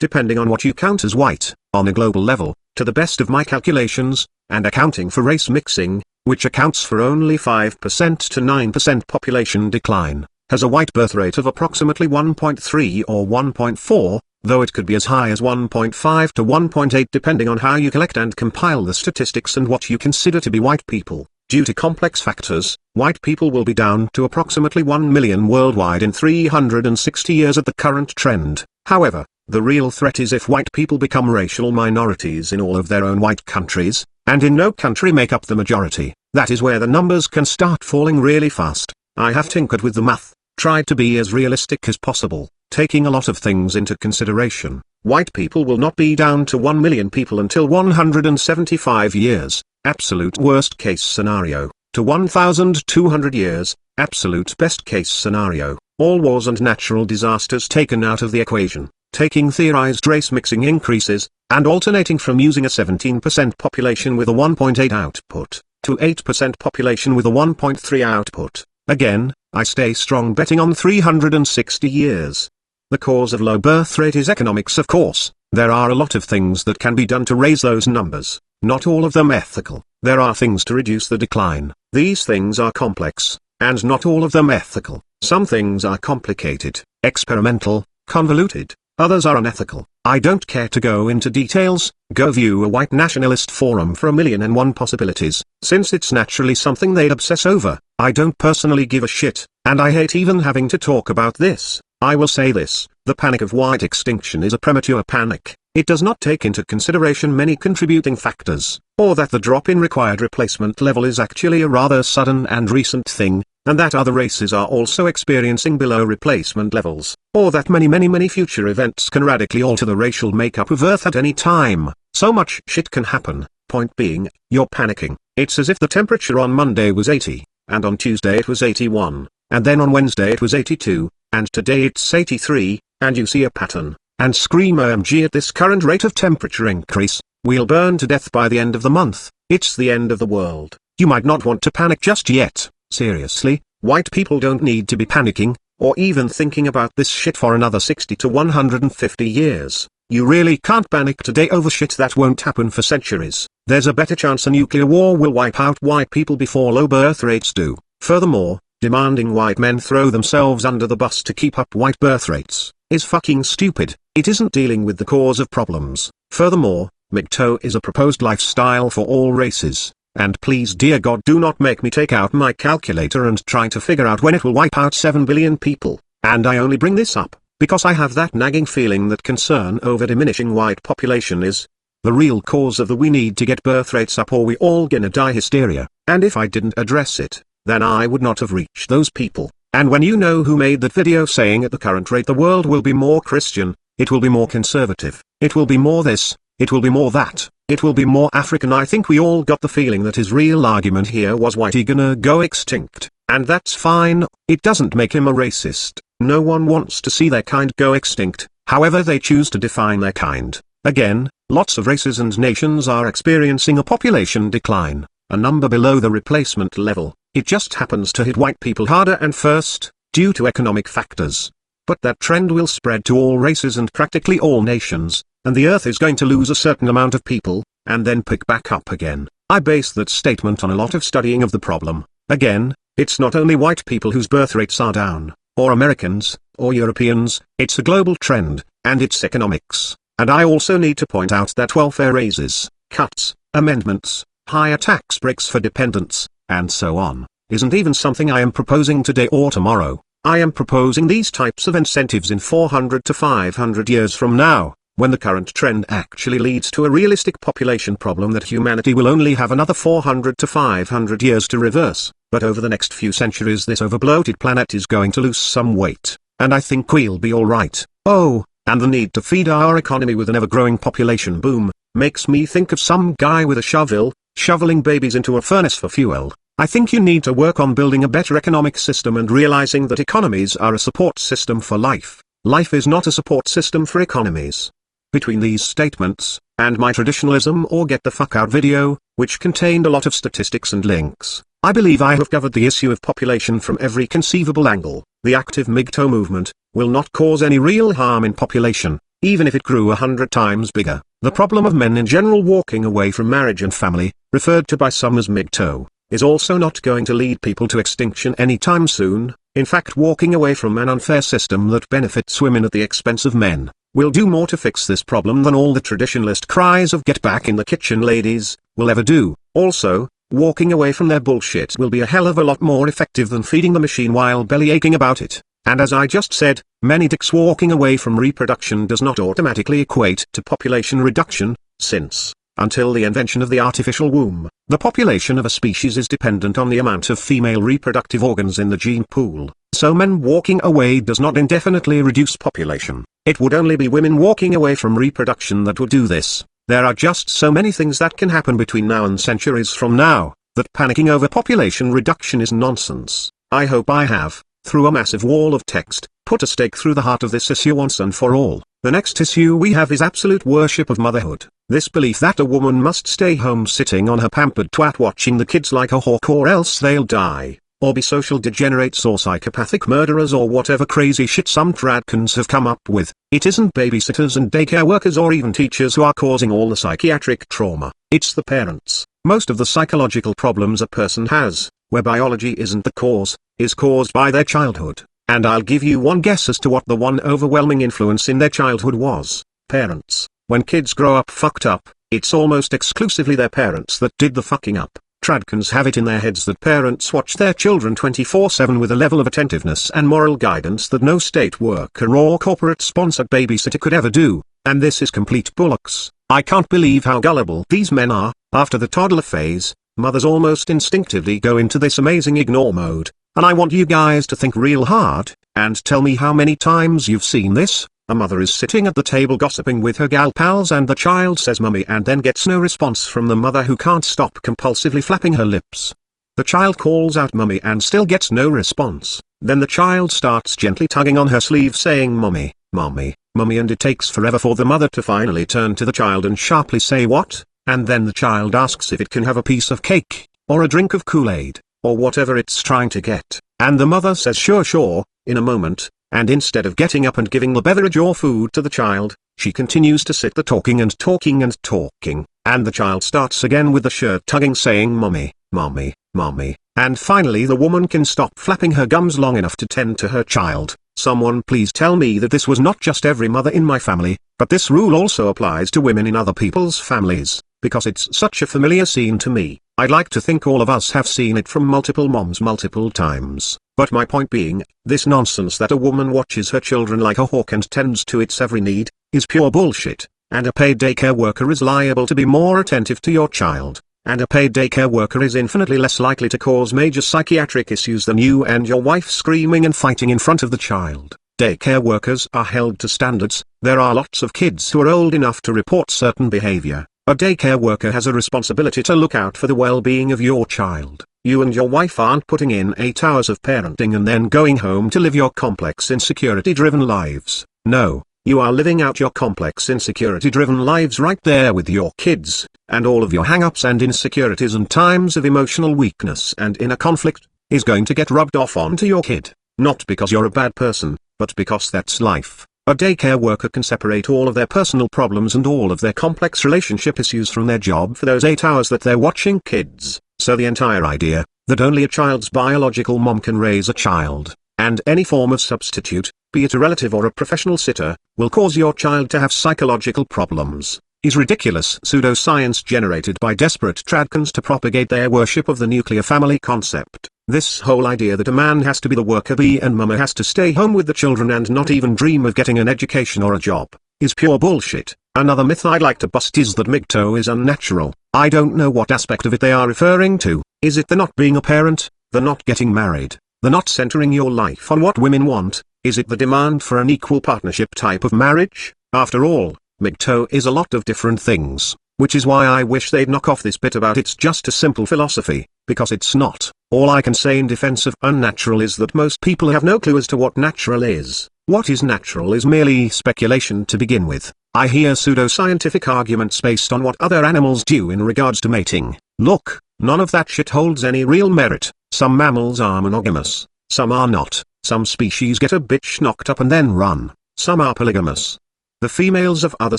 A: depending on what you count as white, on a global level, to the best of my calculations, and accounting for race mixing, which accounts for only 5% to 9% population decline, has a white birth rate of approximately 1.3 or 1.4, though it could be as high as 1.5 to 1.8 depending on how you collect and compile the statistics and what you consider to be white people. Due to complex factors, white people will be down to approximately 1 million worldwide in 360 years at the current trend. However, the real threat is if white people become racial minorities in all of their own white countries, and in no country make up the majority. That is where the numbers can start falling really fast. I have tinkered with the math, tried to be as realistic as possible, taking a lot of things into consideration. White people will not be down to 1 million people until 175 years, absolute worst case scenario, to 1,200 years, absolute best case scenario, all wars and natural disasters taken out of the equation, taking theorized race mixing increases, and alternating from using a 17% population with a 1.8 output, to 8% population with a 1.3 output. Again, I stay strong betting on 360 years. The cause of low birth rate is economics, of course. There are a lot of things that can be done to raise those numbers, not all of them ethical. There are things to reduce the decline. These things are complex, and not all of them ethical. Some things are complicated, experimental, convoluted. Others are unethical. I don't care to go into details. Go view a white nationalist forum for 1,000,001 possibilities. Since it's naturally something they'd obsess over, I don't personally give a shit, and I hate even having to talk about this. I will say this: the panic of white extinction is a premature panic. it does not take into consideration many contributing factors, or that the drop in required replacement level is actually a rather sudden and recent thing, and that other races are also experiencing below replacement levels, or that many future events can radically alter the racial makeup of Earth at any time. So much shit can happen. Point being, you're panicking. It's as if the temperature on Monday was 80, and on Tuesday it was 81, and then on Wednesday it was 82, and today it's 83, and you see a pattern, and scream OMG at this current rate of temperature increase, we'll burn to death by the end of the month, it's the end of the world. You might not want to panic just yet. Seriously, white people don't need to be panicking, or even thinking about this shit for another 60 to 150 years. You really can't panic today over shit that won't happen for centuries. There's a better chance a nuclear war will wipe out white people before low birth rates do. Furthermore, demanding white men throw themselves under the bus to keep up white birth rates is fucking stupid. It isn't dealing with the cause of problems. Furthermore, MGTOW is a proposed lifestyle for all races. And please dear God do not make me take out my calculator and try to figure out when it will wipe out 7 billion people. And I only bring this up because I have that nagging feeling that concern over diminishing white population is the real cause of the we need to get birth rates up or we all gonna die hysteria. And if I didn't address it, then I would not have reached those people. And when you know who made that video saying at the current rate the world will be more Christian, it will be more conservative, it will be more this, it will be more that, it will be more African, I think we all got the feeling that his real argument here was whitey gonna go extinct. And that's fine, it doesn't make him a racist. No one wants to see their kind go extinct, however they choose to define their kind. Again, lots of races and nations are experiencing a population decline, a number below the replacement level. It just happens to hit white people harder and first, due to economic factors. But that trend will spread to all races and practically all nations, and the Earth is going to lose a certain amount of people, and then pick back up again. I base that statement on a lot of studying of the problem. Again, it's not only white people whose birth rates are down, or Americans, or Europeans, it's a global trend, and it's economics. And I also need to point out that welfare raises, cuts, amendments, higher tax breaks for dependents, and so on, isn't even something I am proposing today or tomorrow. I am proposing these types of incentives in 400 to 500 years from now, when the current trend actually leads to a realistic population problem that humanity will only have another 400 to 500 years to reverse. But over the next few centuries this overbloated planet is going to lose some weight, and I think we'll be alright. Oh, and the need to feed our economy with an ever-growing population boom, makes me think of some guy with a shovel, shoveling babies into a furnace for fuel. I think you need to work on building a better economic system and realizing that economies are a support system for life. Life is not a support system for economies. Between these statements, and my Traditionalism or Get the Fuck Out video, which contained a lot of statistics and links, I believe I have covered the issue of population from every conceivable angle. The active MGTOW movement will not cause any real harm in population, even if it grew 100 times bigger. The problem of men in general walking away from marriage and family, referred to by some as MGTOW, is also not going to lead people to extinction anytime soon. In fact, walking away from an unfair system that benefits women at the expense of men will do more to fix this problem than all the traditionalist cries of "get back in the kitchen ladies" will ever do. Also, walking away from their bullshit will be a hell of a lot more effective than feeding the machine while belly aching about it. And as I just said, many dicks walking away from reproduction does not automatically equate to population reduction, since, until the invention of the artificial womb, the population of a species is dependent on the amount of female reproductive organs in the gene pool. So men walking away does not indefinitely reduce population. It would only be women walking away from reproduction that would do this. There are just so many things that can happen between now and centuries from now, that panicking over population reduction is nonsense. I hope I have, through a massive wall of text, put a stake through the heart of this issue once and for all. The next issue we have is absolute worship of motherhood. This belief that a woman must stay home sitting on her pampered twat watching the kids like a hawk or else they'll die, or be social degenerates or psychopathic murderers or whatever crazy shit some tradcans have come up with. It isn't babysitters and daycare workers or even teachers who are causing all the psychiatric trauma. It's the parents. Most of the psychological problems a person has, where biology isn't the cause, is caused by their childhood. And I'll give you one guess as to what the one overwhelming influence in their childhood was: parents. When kids grow up fucked up, it's almost exclusively their parents that did the fucking up. Tradcans have it in their heads that parents watch their children 24/7 with a level of attentiveness and moral guidance that no state worker or corporate-sponsored babysitter could ever do. And this is complete bollocks. I can't believe how gullible these men are. After the toddler phase, mothers almost instinctively go into this amazing ignore mode. And I want you guys to think real hard, and tell me how many times you've seen this. A mother is sitting at the table gossiping with her gal pals and the child says mummy and then gets no response from the mother who can't stop compulsively flapping her lips. The child calls out mummy and still gets no response. Then the child starts gently tugging on her sleeve saying mummy, mummy, mummy, and it takes forever for the mother to finally turn to the child and sharply say what? And then the child asks if it can have a piece of cake, or a drink of Kool-Aid, or whatever it's trying to get. And the mother says sure, in a moment, and instead of getting up and giving the beverage or food to the child, she continues to sit there talking, and the child starts again with the shirt tugging saying mummy, mummy, mummy, and finally the woman can stop flapping her gums long enough to tend to her child. Someone please tell me that this was not just every mother in my family, but this rule also applies to women in other people's families, because it's such a familiar scene to me. I'd like to think all of us have seen it from multiple moms multiple times. But my point being, this nonsense that a woman watches her children like a hawk and tends to its every need, is pure bullshit, and a paid daycare worker is liable to be more attentive to your child, and a paid daycare worker is infinitely less likely to cause major psychiatric issues than you and your wife screaming and fighting in front of the child. Daycare workers are held to standards. There are lots of kids who are old enough to report certain behavior. A daycare worker has a responsibility to look out for the well-being of your child. You and your wife aren't putting in 8 hours of parenting and then going home to live your complex insecurity-driven lives. No, you are living out your complex insecurity-driven lives right there with your kids, and all of your hang-ups and insecurities and times of emotional weakness and inner conflict is going to get rubbed off onto your kid. Not because you're a bad person, but because that's life. A daycare worker can separate all of their personal problems and all of their complex relationship issues from their job for those 8 hours that they're watching kids. So the entire idea, that only a child's biological mom can raise a child, and any form of substitute, be it a relative or a professional sitter, will cause your child to have psychological problems, is ridiculous pseudoscience generated by desperate tradcans to propagate their worship of the nuclear family concept. This whole idea that a man has to be the worker bee and mama has to stay home with the children and not even dream of getting an education or a job, is pure bullshit. Another myth I'd like to bust is that MGTOW is unnatural. I don't know what aspect of it they are referring to. Is it the not being a parent, the not getting married, the not centering your life on what women want? Is it the demand for an equal partnership type of marriage? After all, MGTOW is a lot of different things, which is why I wish they'd knock off this bit about it's just a simple philosophy, because it's not. All I can say in defense of unnatural is that most people have no clue as to what natural is. What is natural is merely speculation to begin with. I hear pseudoscientific arguments based on what other animals do in regards to mating. Look, none of that shit holds any real merit. Some mammals are monogamous, some are not. Some species get a bitch knocked up and then run. Some are polygamous. The females of other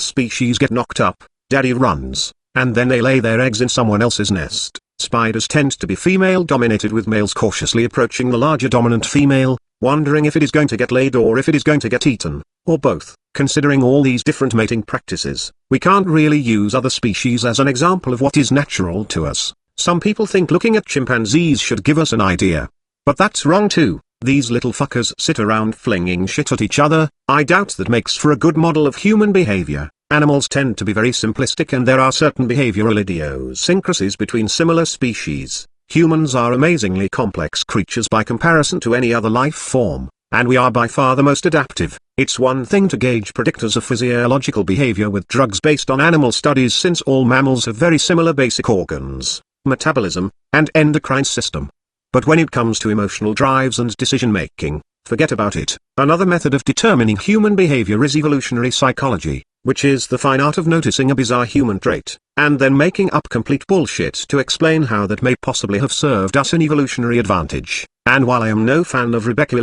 A: species get knocked up, daddy runs, and then they lay their eggs in someone else's nest. Spiders tend to be female-dominated, with males cautiously approaching the larger dominant female, wondering if it is going to get laid or if it is going to get eaten, or both. Considering all these different mating practices, we can't really use other species as an example of what is natural to us. Some people think looking at chimpanzees should give us an idea. But that's wrong too. These little fuckers sit around flinging shit at each other. I doubt that makes for a good model of human behavior. Animals tend to be very simplistic, and there are certain behavioral idiosyncrasies between similar species. Humans are amazingly complex creatures by comparison to any other life form, and we are by far the most adaptive. It's one thing to gauge predictors of physiological behavior with drugs based on animal studies, since all mammals have very similar basic organs, metabolism, and endocrine system. But when it comes to emotional drives and decision-making, forget about it. Another method of determining human behavior is evolutionary psychology, which is the fine art of noticing a bizarre human trait, and then making up complete bullshit to explain how that may possibly have served us an evolutionary advantage. And while I am no fan of Rebecca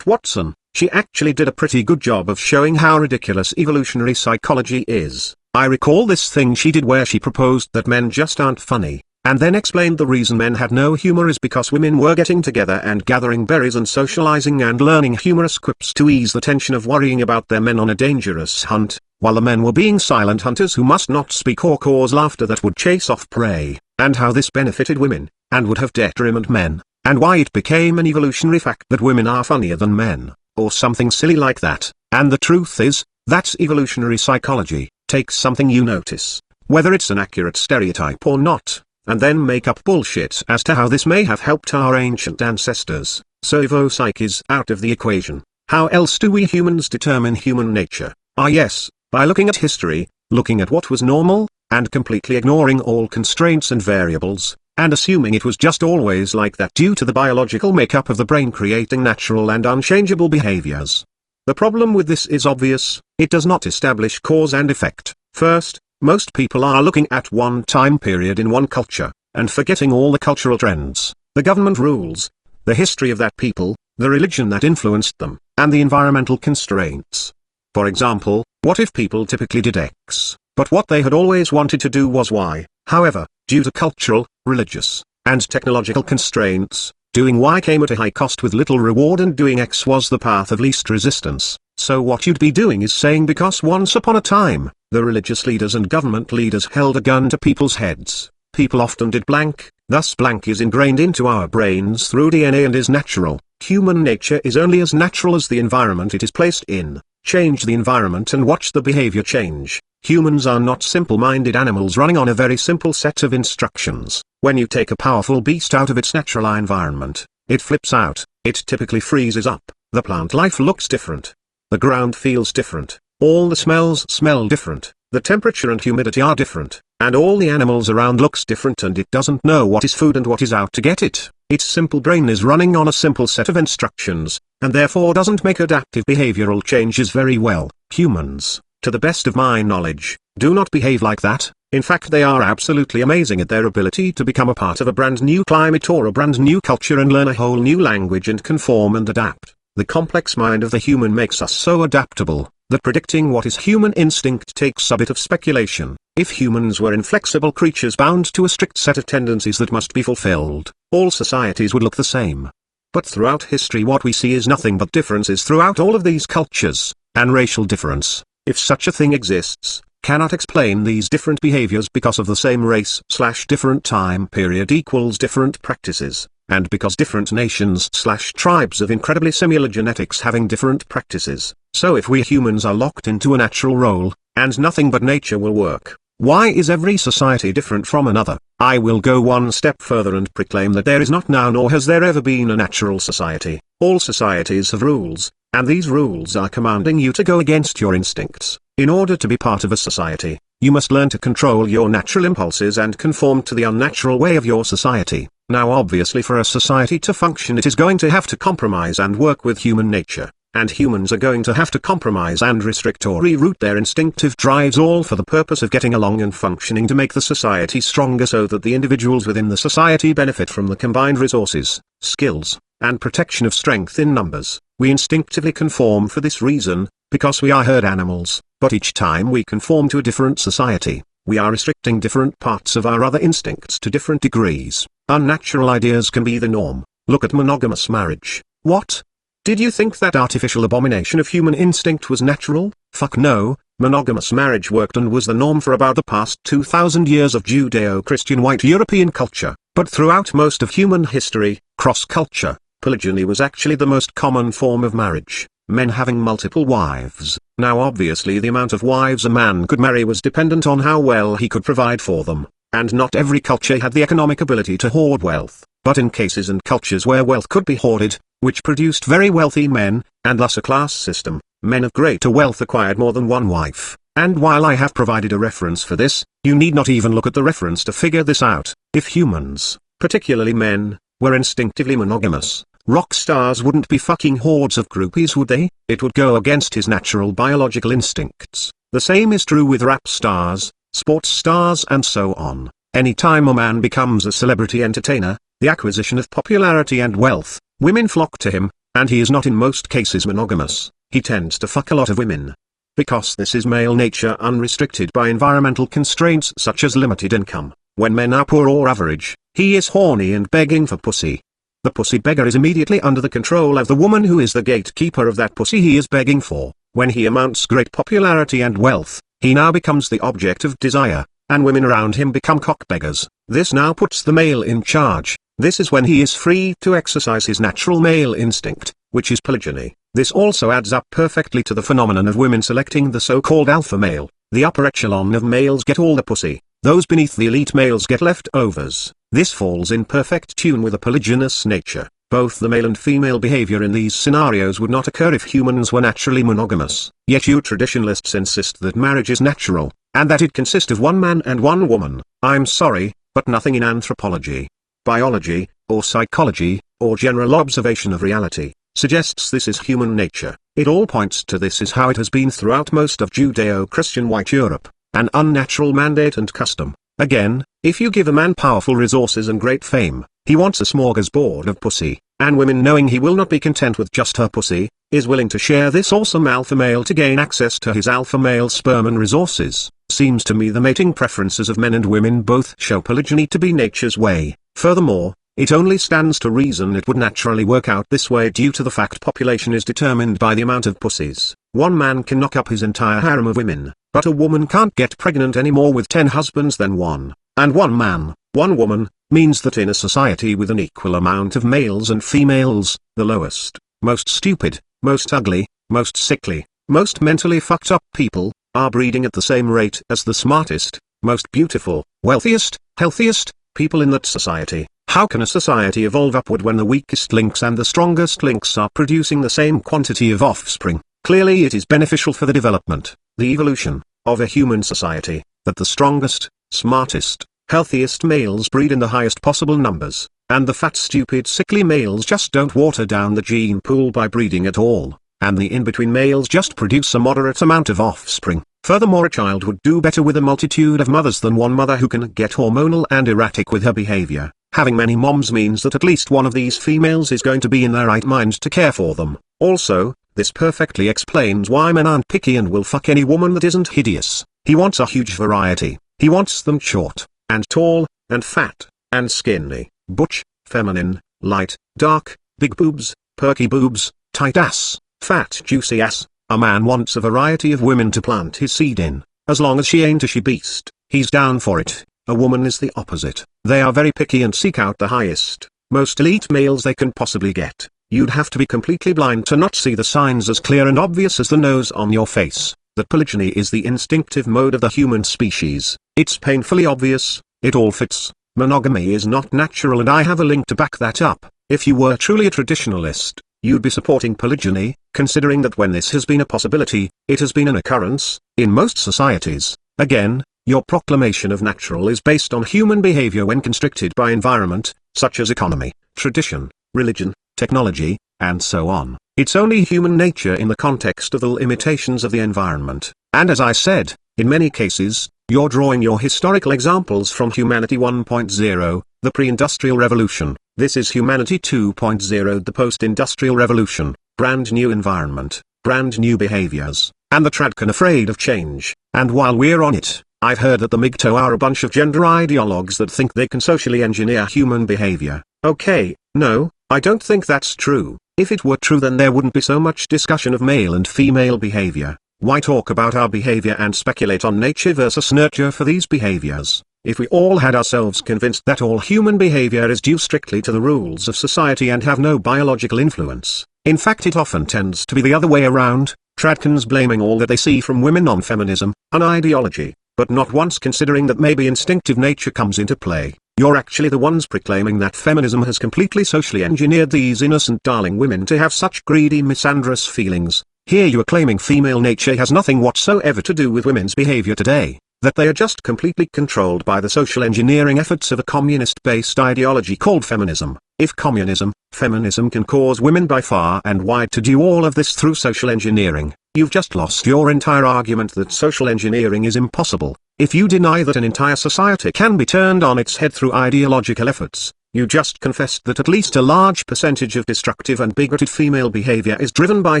A: Watson, she actually did a pretty good job of showing how ridiculous evolutionary psychology is. I recall this thing she did where she proposed that men just aren't funny, and then explained the reason men had no humor is because women were getting together and gathering berries and socializing and learning humorous quips to ease the tension of worrying about their men on a dangerous hunt, while the men were being silent hunters who must not speak or cause laughter that would chase off prey, and how this benefited women, and would have detrimented men, and why it became an evolutionary fact that women are funnier than men, or something silly like that. And the truth is, That's evolutionary psychology. Take something you notice, whether it's an accurate stereotype or not, and then make up bullshit as to how this may have helped our ancient ancestors. So evo-psych is out of the equation. How else do we humans determine human nature? Yes, by looking at history, looking at what was normal, and completely ignoring all constraints and variables, and assuming it was just always like that due to the biological makeup of the brain creating natural and unchangeable behaviors. The problem with this is obvious: it does not establish cause and effect. First, most people are looking at one time period in one culture, and forgetting all the cultural trends, the government rules, the history of that people, the religion that influenced them, and the environmental constraints. For example, what if people typically did X, but what they had always wanted to do was Y? However, due to cultural, religious, and technological constraints, doing Y came at a high cost with little reward, and doing X was the path of least resistance. So what you'd be doing is saying, because once upon a time, the religious leaders and government leaders held a gun to people's heads, people often did blank, thus blank is ingrained into our brains through DNA and is natural. Human nature is only as natural as the environment it is placed in. Change the environment and watch the behavior change. Humans are not simple-minded animals running on a very simple set of instructions. When you take a powerful beast out of its natural environment, it flips out, it typically freezes up, the plant life looks different. The ground feels different, all the smells smell different, the temperature and humidity are different, and all the animals around looks different, and it doesn't know what is food and what is out to get it. Its simple brain is running on a simple set of instructions, and therefore doesn't make adaptive behavioral changes very well. Humans, to the best of my knowledge, do not behave like that. In fact, they are absolutely amazing at their ability to become a part of a brand new climate or a brand new culture and learn a whole new language and conform and adapt. The complex mind of the human makes us so adaptable, that predicting what is human instinct takes a bit of speculation. If humans were inflexible creatures bound to a strict set of tendencies that must be fulfilled, all societies would look the same. But throughout history what we see is nothing but differences throughout all of these cultures, and racial difference, if such a thing exists, cannot explain these different behaviors because of the same race/different time period equals different practices, and because different nations/tribes of incredibly similar genetics having different practices. So if we humans are locked into a natural role, and nothing but nature will work, why is every society different from another? I will go one step further and proclaim that there is not now nor has there ever been a natural society. All societies have rules, and these rules are commanding you to go against your instincts. In order to be part of a society, you must learn to control your natural impulses and conform to the unnatural way of your society. Now obviously for a society to function it is going to have to compromise and work with human nature, and humans are going to have to compromise and restrict or reroute their instinctive drives, all for the purpose of getting along and functioning to make the society stronger so that the individuals within the society benefit from the combined resources, skills, and protection of strength in numbers. We instinctively conform for this reason, because we are herd animals, but each time we conform to a different society, we are restricting different parts of our other instincts to different degrees. Unnatural ideas can be the norm. Look at monogamous marriage. What? Did you think that artificial abomination of human instinct was natural? Fuck no, monogamous marriage worked and was the norm for about the past 2,000 years of Judeo-Christian white European culture, but throughout most of human history, cross-culture, polygyny was actually the most common form of marriage, men having multiple wives. Now obviously the amount of wives a man could marry was dependent on how well he could provide for them, and not every culture had the economic ability to hoard wealth, but in cases and cultures where wealth could be hoarded, which produced very wealthy men, and thus a class system, men of greater wealth acquired more than one wife. And while I have provided a reference for this, you need not even look at the reference to figure this out. If humans, particularly men, were instinctively monogamous, rock stars wouldn't be fucking hordes of groupies, would they? It would go against his natural biological instincts. The same is true with rap stars, sports stars and so on. Anytime a man becomes a celebrity entertainer, the acquisition of popularity and wealth, women flock to him, and he is not in most cases monogamous. He tends to fuck a lot of women. Because this is male nature unrestricted by environmental constraints such as limited income. When men are poor or average, he is horny and begging for pussy. The pussy beggar is immediately under the control of the woman who is the gatekeeper of that pussy he is begging for. When he amounts great popularity and wealth, he now becomes the object of desire, and women around him become cock beggars. This now puts the male in charge. This is when he is free to exercise his natural male instinct, which is polygyny. This also adds up perfectly to the phenomenon of women selecting the so-called alpha male. The upper echelon of males get all the pussy, those beneath the elite males get leftovers. This falls in perfect tune with a polygynous nature. Both the male and female behavior in these scenarios would not occur if humans were naturally monogamous. Yet you traditionalists insist that marriage is natural, and that it consists of one man and one woman. I'm sorry, but nothing in anthropology, biology, or psychology, or general observation of reality, suggests this is human nature. It all points to this is how it has been throughout most of Judeo-Christian white Europe, an unnatural mandate and custom. Again, if you give a man powerful resources and great fame, he wants a smorgasbord of pussy, and women, knowing he will not be content with just her pussy, is willing to share this awesome alpha male to gain access to his alpha male sperm and resources. Seems to me the mating preferences of men and women both show polygyny to be nature's way. Furthermore, it only stands to reason it would naturally work out this way due to the fact population is determined by the amount of pussies. One man can knock up his entire harem of women, but a woman can't get pregnant any more with 10 husbands than one. And one man, one woman, means that in a society with an equal amount of males and females, the lowest, most stupid, most ugly, most sickly, most mentally fucked up people, are breeding at the same rate as the smartest, most beautiful, wealthiest, healthiest, people in that society. How can a society evolve upward when the weakest links and the strongest links are producing the same quantity of offspring? Clearly it is beneficial for the development, the evolution, of a human society, that the strongest, smartest, healthiest males breed in the highest possible numbers, and the fat stupid sickly males just don't water down the gene pool by breeding at all, and the in-between males just produce a moderate amount of offspring. Furthermore, a child would do better with a multitude of mothers than one mother who can get hormonal and erratic with her behavior. Having many moms means that at least one of these females is going to be in their right mind to care for them. Also, this perfectly explains why men aren't picky and will fuck any woman that isn't hideous. He wants a huge variety. He wants them short, and tall, and fat, and skinny, butch, feminine, light, dark, big boobs, perky boobs, tight ass, fat juicy ass. A man wants a variety of women to plant his seed in. As long as she ain't a she-beast, he's down for it. A woman is the opposite. They are very picky and seek out the highest, most elite males they can possibly get. You'd have to be completely blind to not see the signs as clear and obvious as the nose on your face, that polygyny is the instinctive mode of the human species. It's painfully obvious, it all fits. Monogamy is not natural, and I have a link to back that up. If you were truly a traditionalist, you'd be supporting polygyny, considering that when this has been a possibility, it has been an occurrence, in most societies. Again, your proclamation of natural is based on human behavior when constricted by environment, such as economy, tradition, religion, technology, and so on. It's only human nature in the context of the limitations of the environment. And as I said, in many cases, you're drawing your historical examples from Humanity 1.0, the pre-industrial revolution. This is Humanity 2.0, the post-industrial revolution, brand new environment, brand new behaviors, and the tradcan afraid of change. And while we're on it, I've heard that the MGTOW are a bunch of gender ideologues that think they can socially engineer human behavior. Okay, no, I don't think that's true. If it were true, then there wouldn't be so much discussion of male and female behavior. Why talk about our behavior and speculate on nature versus nurture for these behaviors? If we all had ourselves convinced that all human behavior is due strictly to the rules of society and have no biological influence. In fact, it often tends to be the other way around, tradcans blaming all that they see from women on feminism, an ideology, but not once considering that maybe instinctive nature comes into play. You're actually the ones proclaiming that feminism has completely socially engineered these innocent darling women to have such greedy misandrous feelings. Here you are claiming female nature has nothing whatsoever to do with women's behavior today, that they are just completely controlled by the social engineering efforts of a communist-based ideology called feminism. If communism, feminism can cause women by far and wide to do all of this through social engineering, you've just lost your entire argument that social engineering is impossible. If you deny that an entire society can be turned on its head through ideological efforts, you just confessed that at least a large percentage of destructive and bigoted female behavior is driven by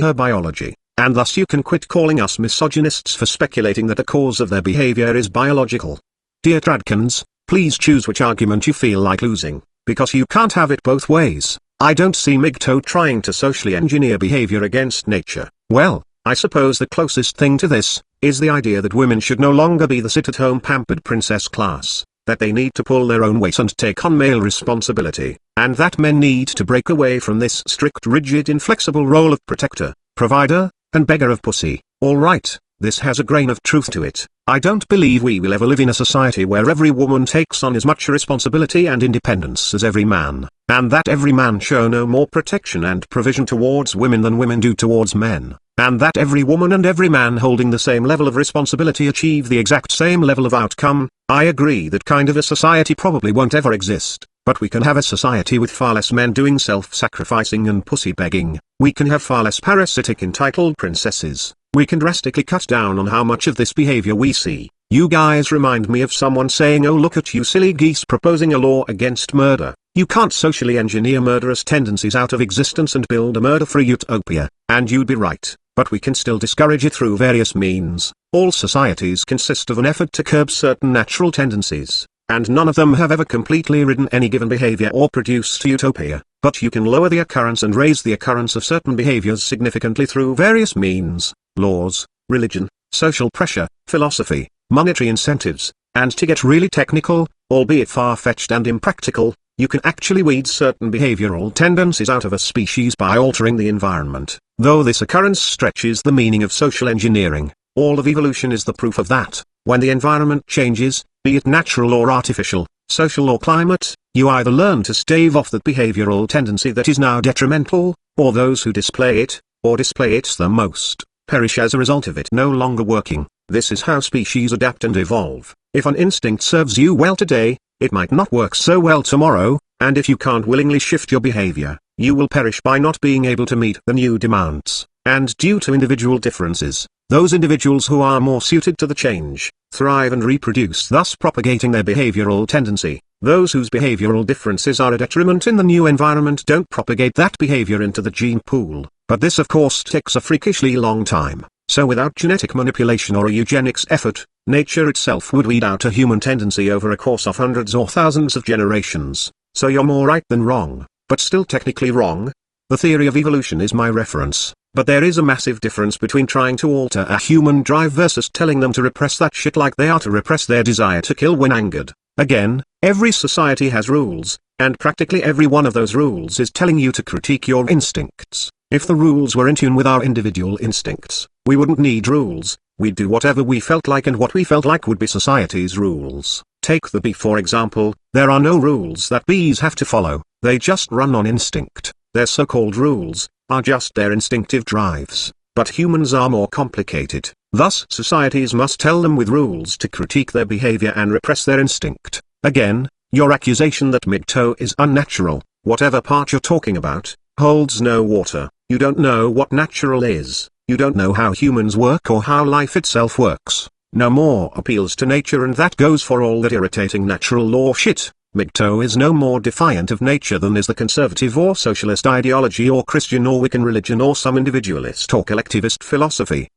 A: her biology, and thus you can quit calling us misogynists for speculating that the cause of their behavior is biological. Dear tradcans, please choose which argument you feel like losing, because you can't have it both ways. I don't see MGTOW trying to socially engineer behavior against nature. Well, I suppose the closest thing to this is the idea that women should no longer be the sit-at-home pampered princess class. that they need to pull their own weight and take on male responsibility, and that men need to break away from this strict, rigid, inflexible role of protector, provider, and beggar of pussy. All right, this has a grain of truth to it. I don't believe we will ever live in a society where every woman takes on as much responsibility and independence as every man, and that every man show no more protection and provision towards women than women do towards men, and that every woman and every man holding the same level of responsibility achieve the exact same level of outcome. I agree that kind of a society probably won't ever exist, but we can have a society with far less men doing self-sacrificing and pussy begging. We can have far less parasitic entitled princesses. We can drastically cut down on how much of this behavior we see. You guys remind me of someone saying, "Oh, look at you silly geese proposing a law against murder. You can't socially engineer murderous tendencies out of existence and build a murder-free utopia." And you'd be right, but we can still discourage it through various means. All societies consist of an effort to curb certain natural tendencies, and none of them have ever completely ridden any given behavior or produced utopia. But you can lower the occurrence and raise the occurrence of certain behaviors significantly through various means: laws, religion, social pressure, philosophy, monetary incentives, and to get really technical, albeit far-fetched and impractical, you can actually weed certain behavioral tendencies out of a species by altering the environment. Though this occurrence stretches the meaning of social engineering, all of evolution is the proof of that. When the environment changes, be it natural or artificial, social or climate, you either learn to stave off that behavioral tendency that is now detrimental, or those who display it, or display it the most, perish as a result of it no longer working. This is how species adapt and evolve. If an instinct serves you well today, it might not work so well tomorrow, and if you can't willingly shift your behavior, you will perish by not being able to meet the new demands. And due to individual differences, those individuals who are more suited to the change, thrive and reproduce, thus propagating their behavioral tendency. Those whose behavioral differences are a detriment in the new environment don't propagate that behavior into the gene pool. But this of course takes a freakishly long time. So without genetic manipulation or a eugenics effort, nature itself would weed out a human tendency over a course of hundreds or thousands of generations. So you're more right than wrong, but still technically wrong. The theory of evolution is my reference, but there is a massive difference between trying to alter a human drive versus telling them to repress that shit like they are to repress their desire to kill when angered. Again, every society has rules, and practically every one of those rules is telling you to critique your instincts. If the rules were in tune with our individual instincts, we wouldn't need rules, we'd do whatever we felt like, and what we felt like would be society's rules. Take the bee for example. There are no rules that bees have to follow, they just run on instinct. Their so-called rules are just their instinctive drives. But humans are more complicated, thus societies must tell them with rules to critique their behavior and repress their instinct. Again, your accusation that MGTOW is unnatural, whatever part you're talking about, holds no water. You don't know what natural is, you don't know how humans work or how life itself works. No more appeals to nature, and that goes for all that irritating natural law shit. MGTOW is no more defiant of nature than is the conservative or socialist ideology or Christian or Wiccan religion or some individualist or collectivist philosophy.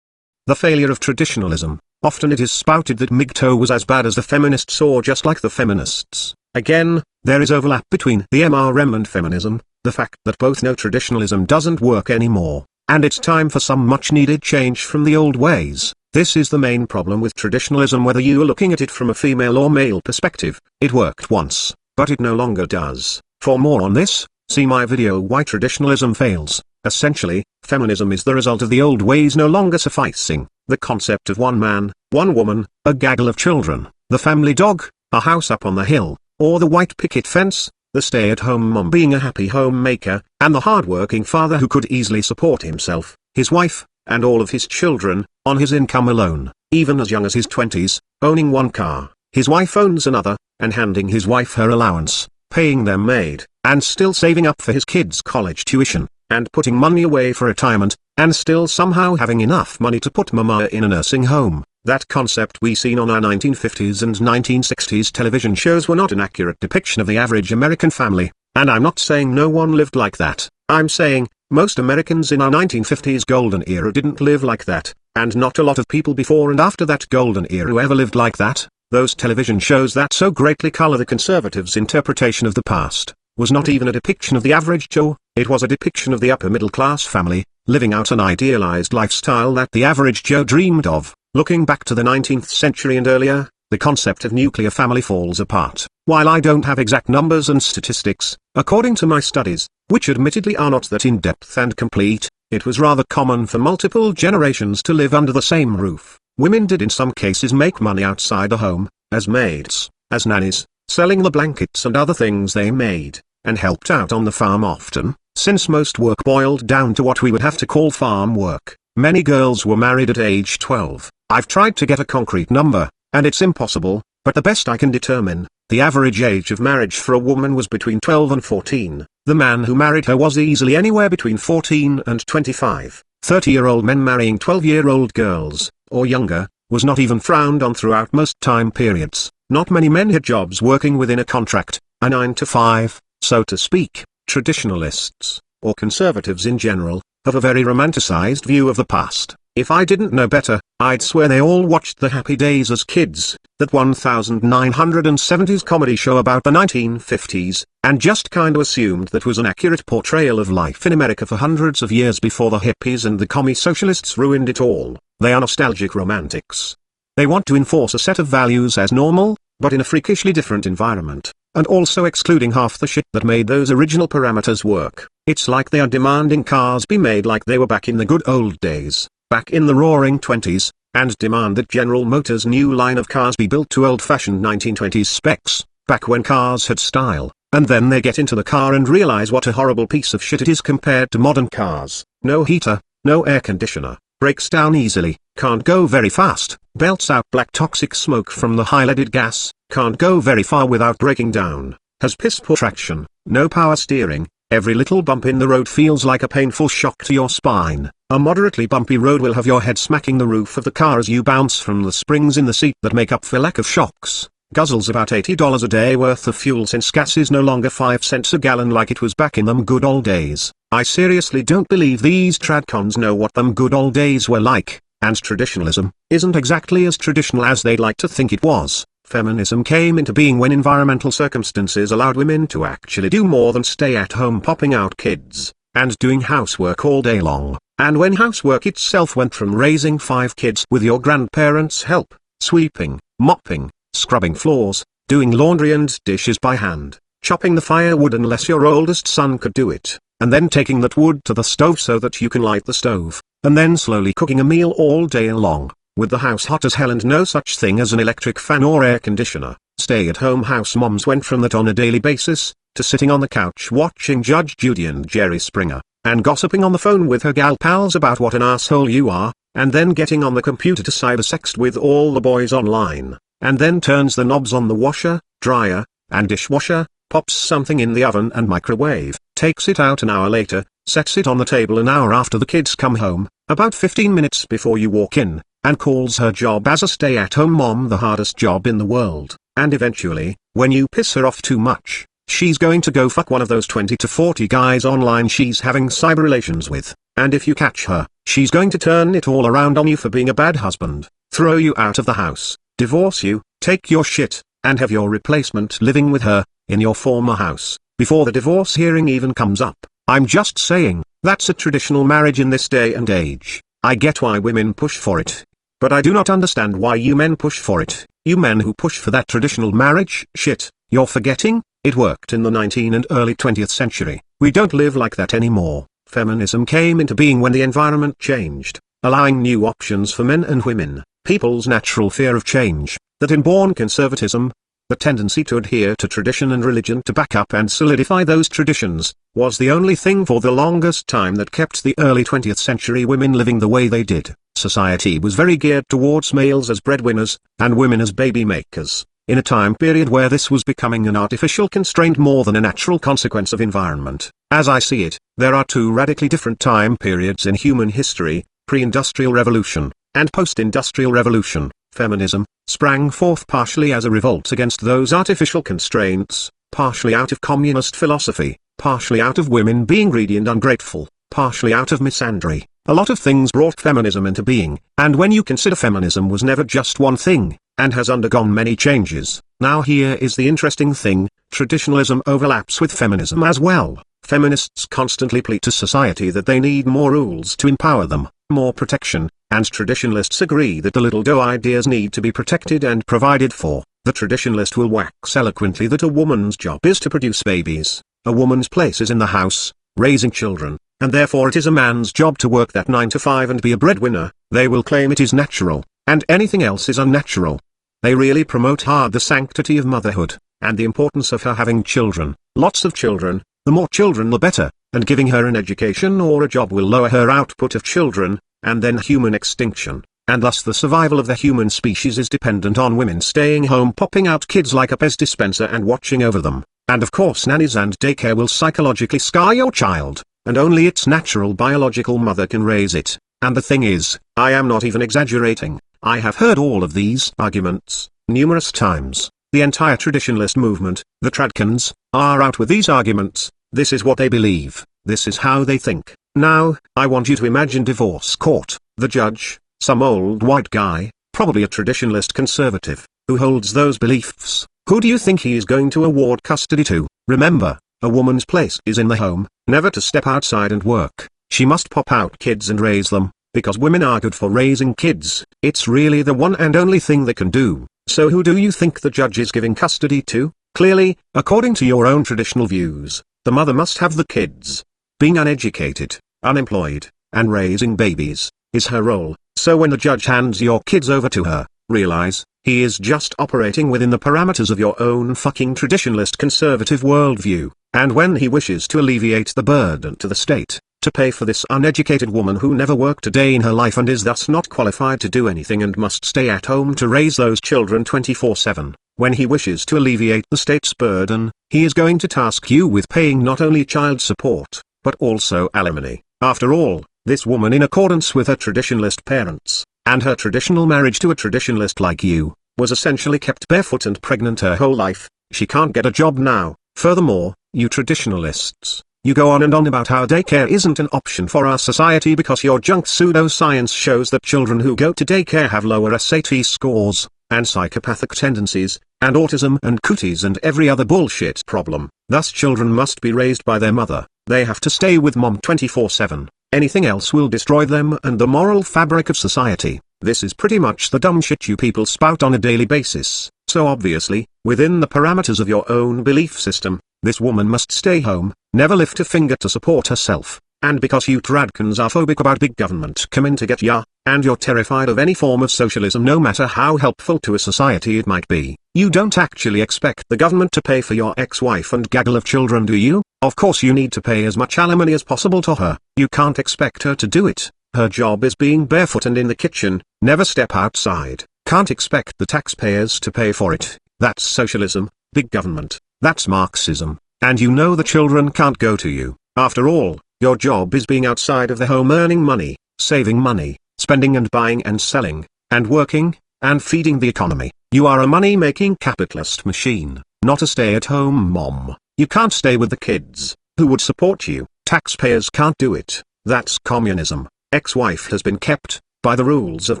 A: The failure of traditionalism. Often it is spouted that MGTOW was as bad as the feminists or just like the feminists. Again, there is overlap between the MRM and feminism, the fact that both know traditionalism doesn't work anymore, and it's time for some much-needed change from the old ways. This is the main problem with traditionalism, whether you are looking at it from a female or male perspective. It worked once, but it no longer does. For more on this, see my video Why Traditionalism Fails. Essentially, feminism is the result of the old ways no longer sufficing. The concept of one man, one woman, a gaggle of children, the family dog, a house up on the hill, or the white picket fence, the stay-at-home mom being a happy homemaker, and the hard-working father who could easily support himself, his wife, and all of his children, on his income alone, even as young as his 20s, owning one car, his wife owns another, and handing his wife her allowance, paying their maid, and still saving up for his kids' college tuition, and putting money away for retirement, and still somehow having enough money to put mama in a nursing home. That concept we seen on our 1950s and 1960s television shows were not an accurate depiction of the average American family, and I'm not saying no one lived like that. I'm saying, most Americans in our 1950s golden era didn't live like that, and not a lot of people before and after that golden era ever lived like that. Those television shows that so greatly color the conservatives' interpretation of the past, was not even a depiction of the average Joe, it was a depiction of the upper middle class family, living out an idealized lifestyle that the average Joe dreamed of. Looking back to the 19th century and earlier, the concept of nuclear family falls apart. While I don't have exact numbers and statistics, according to my studies, which admittedly are not that in-depth and complete, it was rather common for multiple generations to live under the same roof. Women did in some cases make money outside the home, as maids, as nannies, selling the blankets and other things they made, and helped out on the farm often. Since most work boiled down to what we would have to call farm work, many girls were married at age 12. I've tried to get a concrete number, and it's impossible, but the best I can determine, the average age of marriage for a woman was between 12 and 14. The man who married her was easily anywhere between 14 and 25. 30-year-old men marrying 12-year-old girls, or younger, was not even frowned on throughout most time periods. Not many men had jobs working within a contract, a 9-to-5, so to speak. Traditionalists, or conservatives in general, have a very romanticized view of the past. If I didn't know better, I'd swear they all watched The Happy Days as kids, that 1970s comedy show about the 1950s, and just kinda assumed that was an accurate portrayal of life in America for hundreds of years before the hippies and the commie socialists ruined it all. They are nostalgic romantics. They want to enforce a set of values as normal, but in a freakishly different environment, and also excluding half the shit that made those original parameters work. It's like they are demanding cars be made like they were back in the good old days, back in the roaring 20s, and demand that General Motors' new line of cars be built to old-fashioned 1920s specs, back when cars had style, and then they get into the car and realize what a horrible piece of shit it is compared to modern cars. No heater, no air conditioner, breaks down easily, can't go very fast, belts out black toxic smoke from the high-leaded gas, can't go very far without breaking down, has piss-poor traction, no power steering, every little bump in the road feels like a painful shock to your spine. A moderately bumpy road will have your head smacking the roof of the car as you bounce from the springs in the seat that make up for lack of shocks. Guzzles about $80 a day worth of fuel since gas is no longer 5 cents a gallon like it was back in them good old days. I seriously don't believe these tradcons know what them good old days were like, and traditionalism isn't exactly as traditional as they'd like to think it was. Feminism came into being when environmental circumstances allowed women to actually do more than stay at home popping out kids, and doing housework all day long. And when housework itself went from raising 5 kids with your grandparents' help, sweeping, mopping, scrubbing floors, doing laundry and dishes by hand, chopping the firewood unless your oldest son could do it, and then taking that wood to the stove so that you can light the stove, and then slowly cooking a meal all day long, with the house hot as hell and no such thing as an electric fan or air conditioner. Stay-at-home house moms went from that on a daily basis, to sitting on the couch watching Judge Judy and Jerry Springer, and gossiping on the phone with her gal pals about what an asshole you are, and then getting on the computer to cybersext with all the boys online, and then turns the knobs on the washer, dryer, and dishwasher, pops something in the oven and microwave, takes it out an hour later, sets it on the table an hour after the kids come home, about 15 minutes before you walk in, and calls her job as a stay-at-home mom the hardest job in the world, and eventually, when you piss her off too much, she's going to go fuck one of those 20 to 40 guys online she's having cyber relations with, and if you catch her, she's going to turn it all around on you for being a bad husband, throw you out of the house, divorce you, take your shit, and have your replacement living with her, in your former house, before the divorce hearing even comes up. I'm just saying, that's a traditional marriage in this day and age. I get why women push for it, but I do not understand why you men push for it. You men who push for that traditional marriage shit, you're forgetting, it worked in the 19th and early 20th century. We don't live like that anymore. Feminism came into being when the environment changed, allowing new options for men and women. People's natural fear of change, that inborn conservatism, the tendency to adhere to tradition and religion to back up and solidify those traditions, was the only thing for the longest time that kept the early 20th century women living the way they did. Society was very geared towards males as breadwinners, and women as baby makers, in a time period where this was becoming an artificial constraint more than a natural consequence of environment. As I see it, there are two radically different time periods in human history: pre-industrial revolution, and post-industrial revolution. Feminism sprang forth partially as a revolt against those artificial constraints, partially out of communist philosophy, partially out of women being greedy and ungrateful, partially out of misandry. A lot of things brought feminism into being, and when you consider feminism was never just one thing, and has undergone many changes. Now here is the interesting thing, traditionalism overlaps with feminism as well. Feminists constantly plead to society that they need more rules to empower them, more protection, and traditionalists agree that the little doe ideas need to be protected and provided for. The traditionalist will wax eloquently that a woman's job is to produce babies, a woman's place is in the house, raising children, and therefore it is a man's job to work that 9 to 5 and be a breadwinner. They will claim it is natural, and anything else is unnatural. They really promote hard the sanctity of motherhood, and the importance of her having children, lots of children. The more children the better, and giving her an education or a job will lower her output of children, and then human extinction, and thus the survival of the human species is dependent on women staying home popping out kids like a Pez dispenser and watching over them. And of course nannies and daycare will psychologically scar your child, and only its natural biological mother can raise it. And the thing is, I am not even exaggerating, I have heard all of these arguments numerous times. The entire traditionalist movement, the Tradcans, are out with these arguments. This is what they believe, this is how they think. Now, I want you to imagine divorce court, the judge, some old white guy, probably a traditionalist conservative, who holds those beliefs. Who do you think he is going to award custody to? Remember, a woman's place is in the home, never to step outside and work. She must pop out kids and raise them, because women are good for raising kids. It's really the one and only thing they can do. So who do you think the judge is giving custody to? Clearly, according to your own traditional views, the mother must have the kids. Being uneducated, unemployed, and raising babies, is her role. So when the judge hands your kids over to her, realize, he is just operating within the parameters of your own fucking traditionalist conservative worldview. And when he wishes to alleviate the burden to the state, to pay for this uneducated woman who never worked a day in her life and is thus not qualified to do anything and must stay at home to raise those children 24/7, when he wishes to alleviate the state's burden, he is going to task you with paying not only child support, but also alimony. After all, this woman, in accordance with her traditionalist parents, and her traditional marriage to a traditionalist like you, was essentially kept barefoot and pregnant her whole life. She can't get a job now. Furthermore, you traditionalists, you go on and on about how daycare isn't an option for our society because your junk pseudoscience shows that children who go to daycare have lower SAT scores, and psychopathic tendencies, and autism and cooties and every other bullshit problem. Thus children must be raised by their mother. They have to stay with mom 24/7. Anything else will destroy them and the moral fabric of society. This is pretty much the dumb shit you people spout on a daily basis. So obviously, within the parameters of your own belief system, this woman must stay home, never lift a finger to support herself. And because you Tradcans are phobic about big government coming to get ya, and you're terrified of any form of socialism no matter how helpful to a society it might be, you don't actually expect the government to pay for your ex-wife and gaggle of children, do you? Of course you need to pay as much alimony as possible to her. You can't expect her to do it. Her job is being barefoot and in the kitchen, never step outside. Can't expect the taxpayers to pay for it. That's socialism, big government, that's Marxism. And you know the children can't go to you. After all, your job is being outside of the home earning money, saving money, spending and buying and selling, and working, and feeding the economy. You are a money-making capitalist machine, not a stay-at-home mom. You can't stay with the kids. Who would support you? Taxpayers can't do it. That's communism. Ex-wife has been kept, by the rules of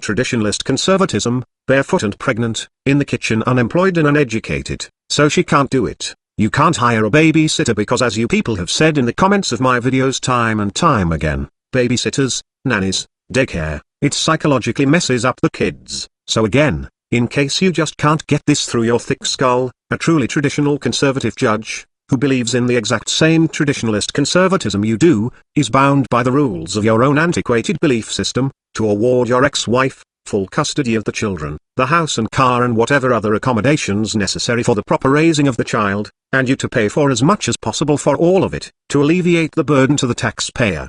A: traditionalist conservatism, barefoot and pregnant, in the kitchen unemployed and uneducated, so she can't do it. You can't hire a babysitter because, as you people have said in the comments of my videos time and time again, babysitters, nannies, daycare, it psychologically messes up the kids. So again, in case you just can't get this through your thick skull, a truly traditional conservative judge, who believes in the exact same traditionalist conservatism you do, is bound by the rules of your own antiquated belief system, to award your ex-wife full custody of the children, the house and car and whatever other accommodations necessary for the proper raising of the child, and you to pay for as much as possible for all of it, to alleviate the burden to the taxpayer.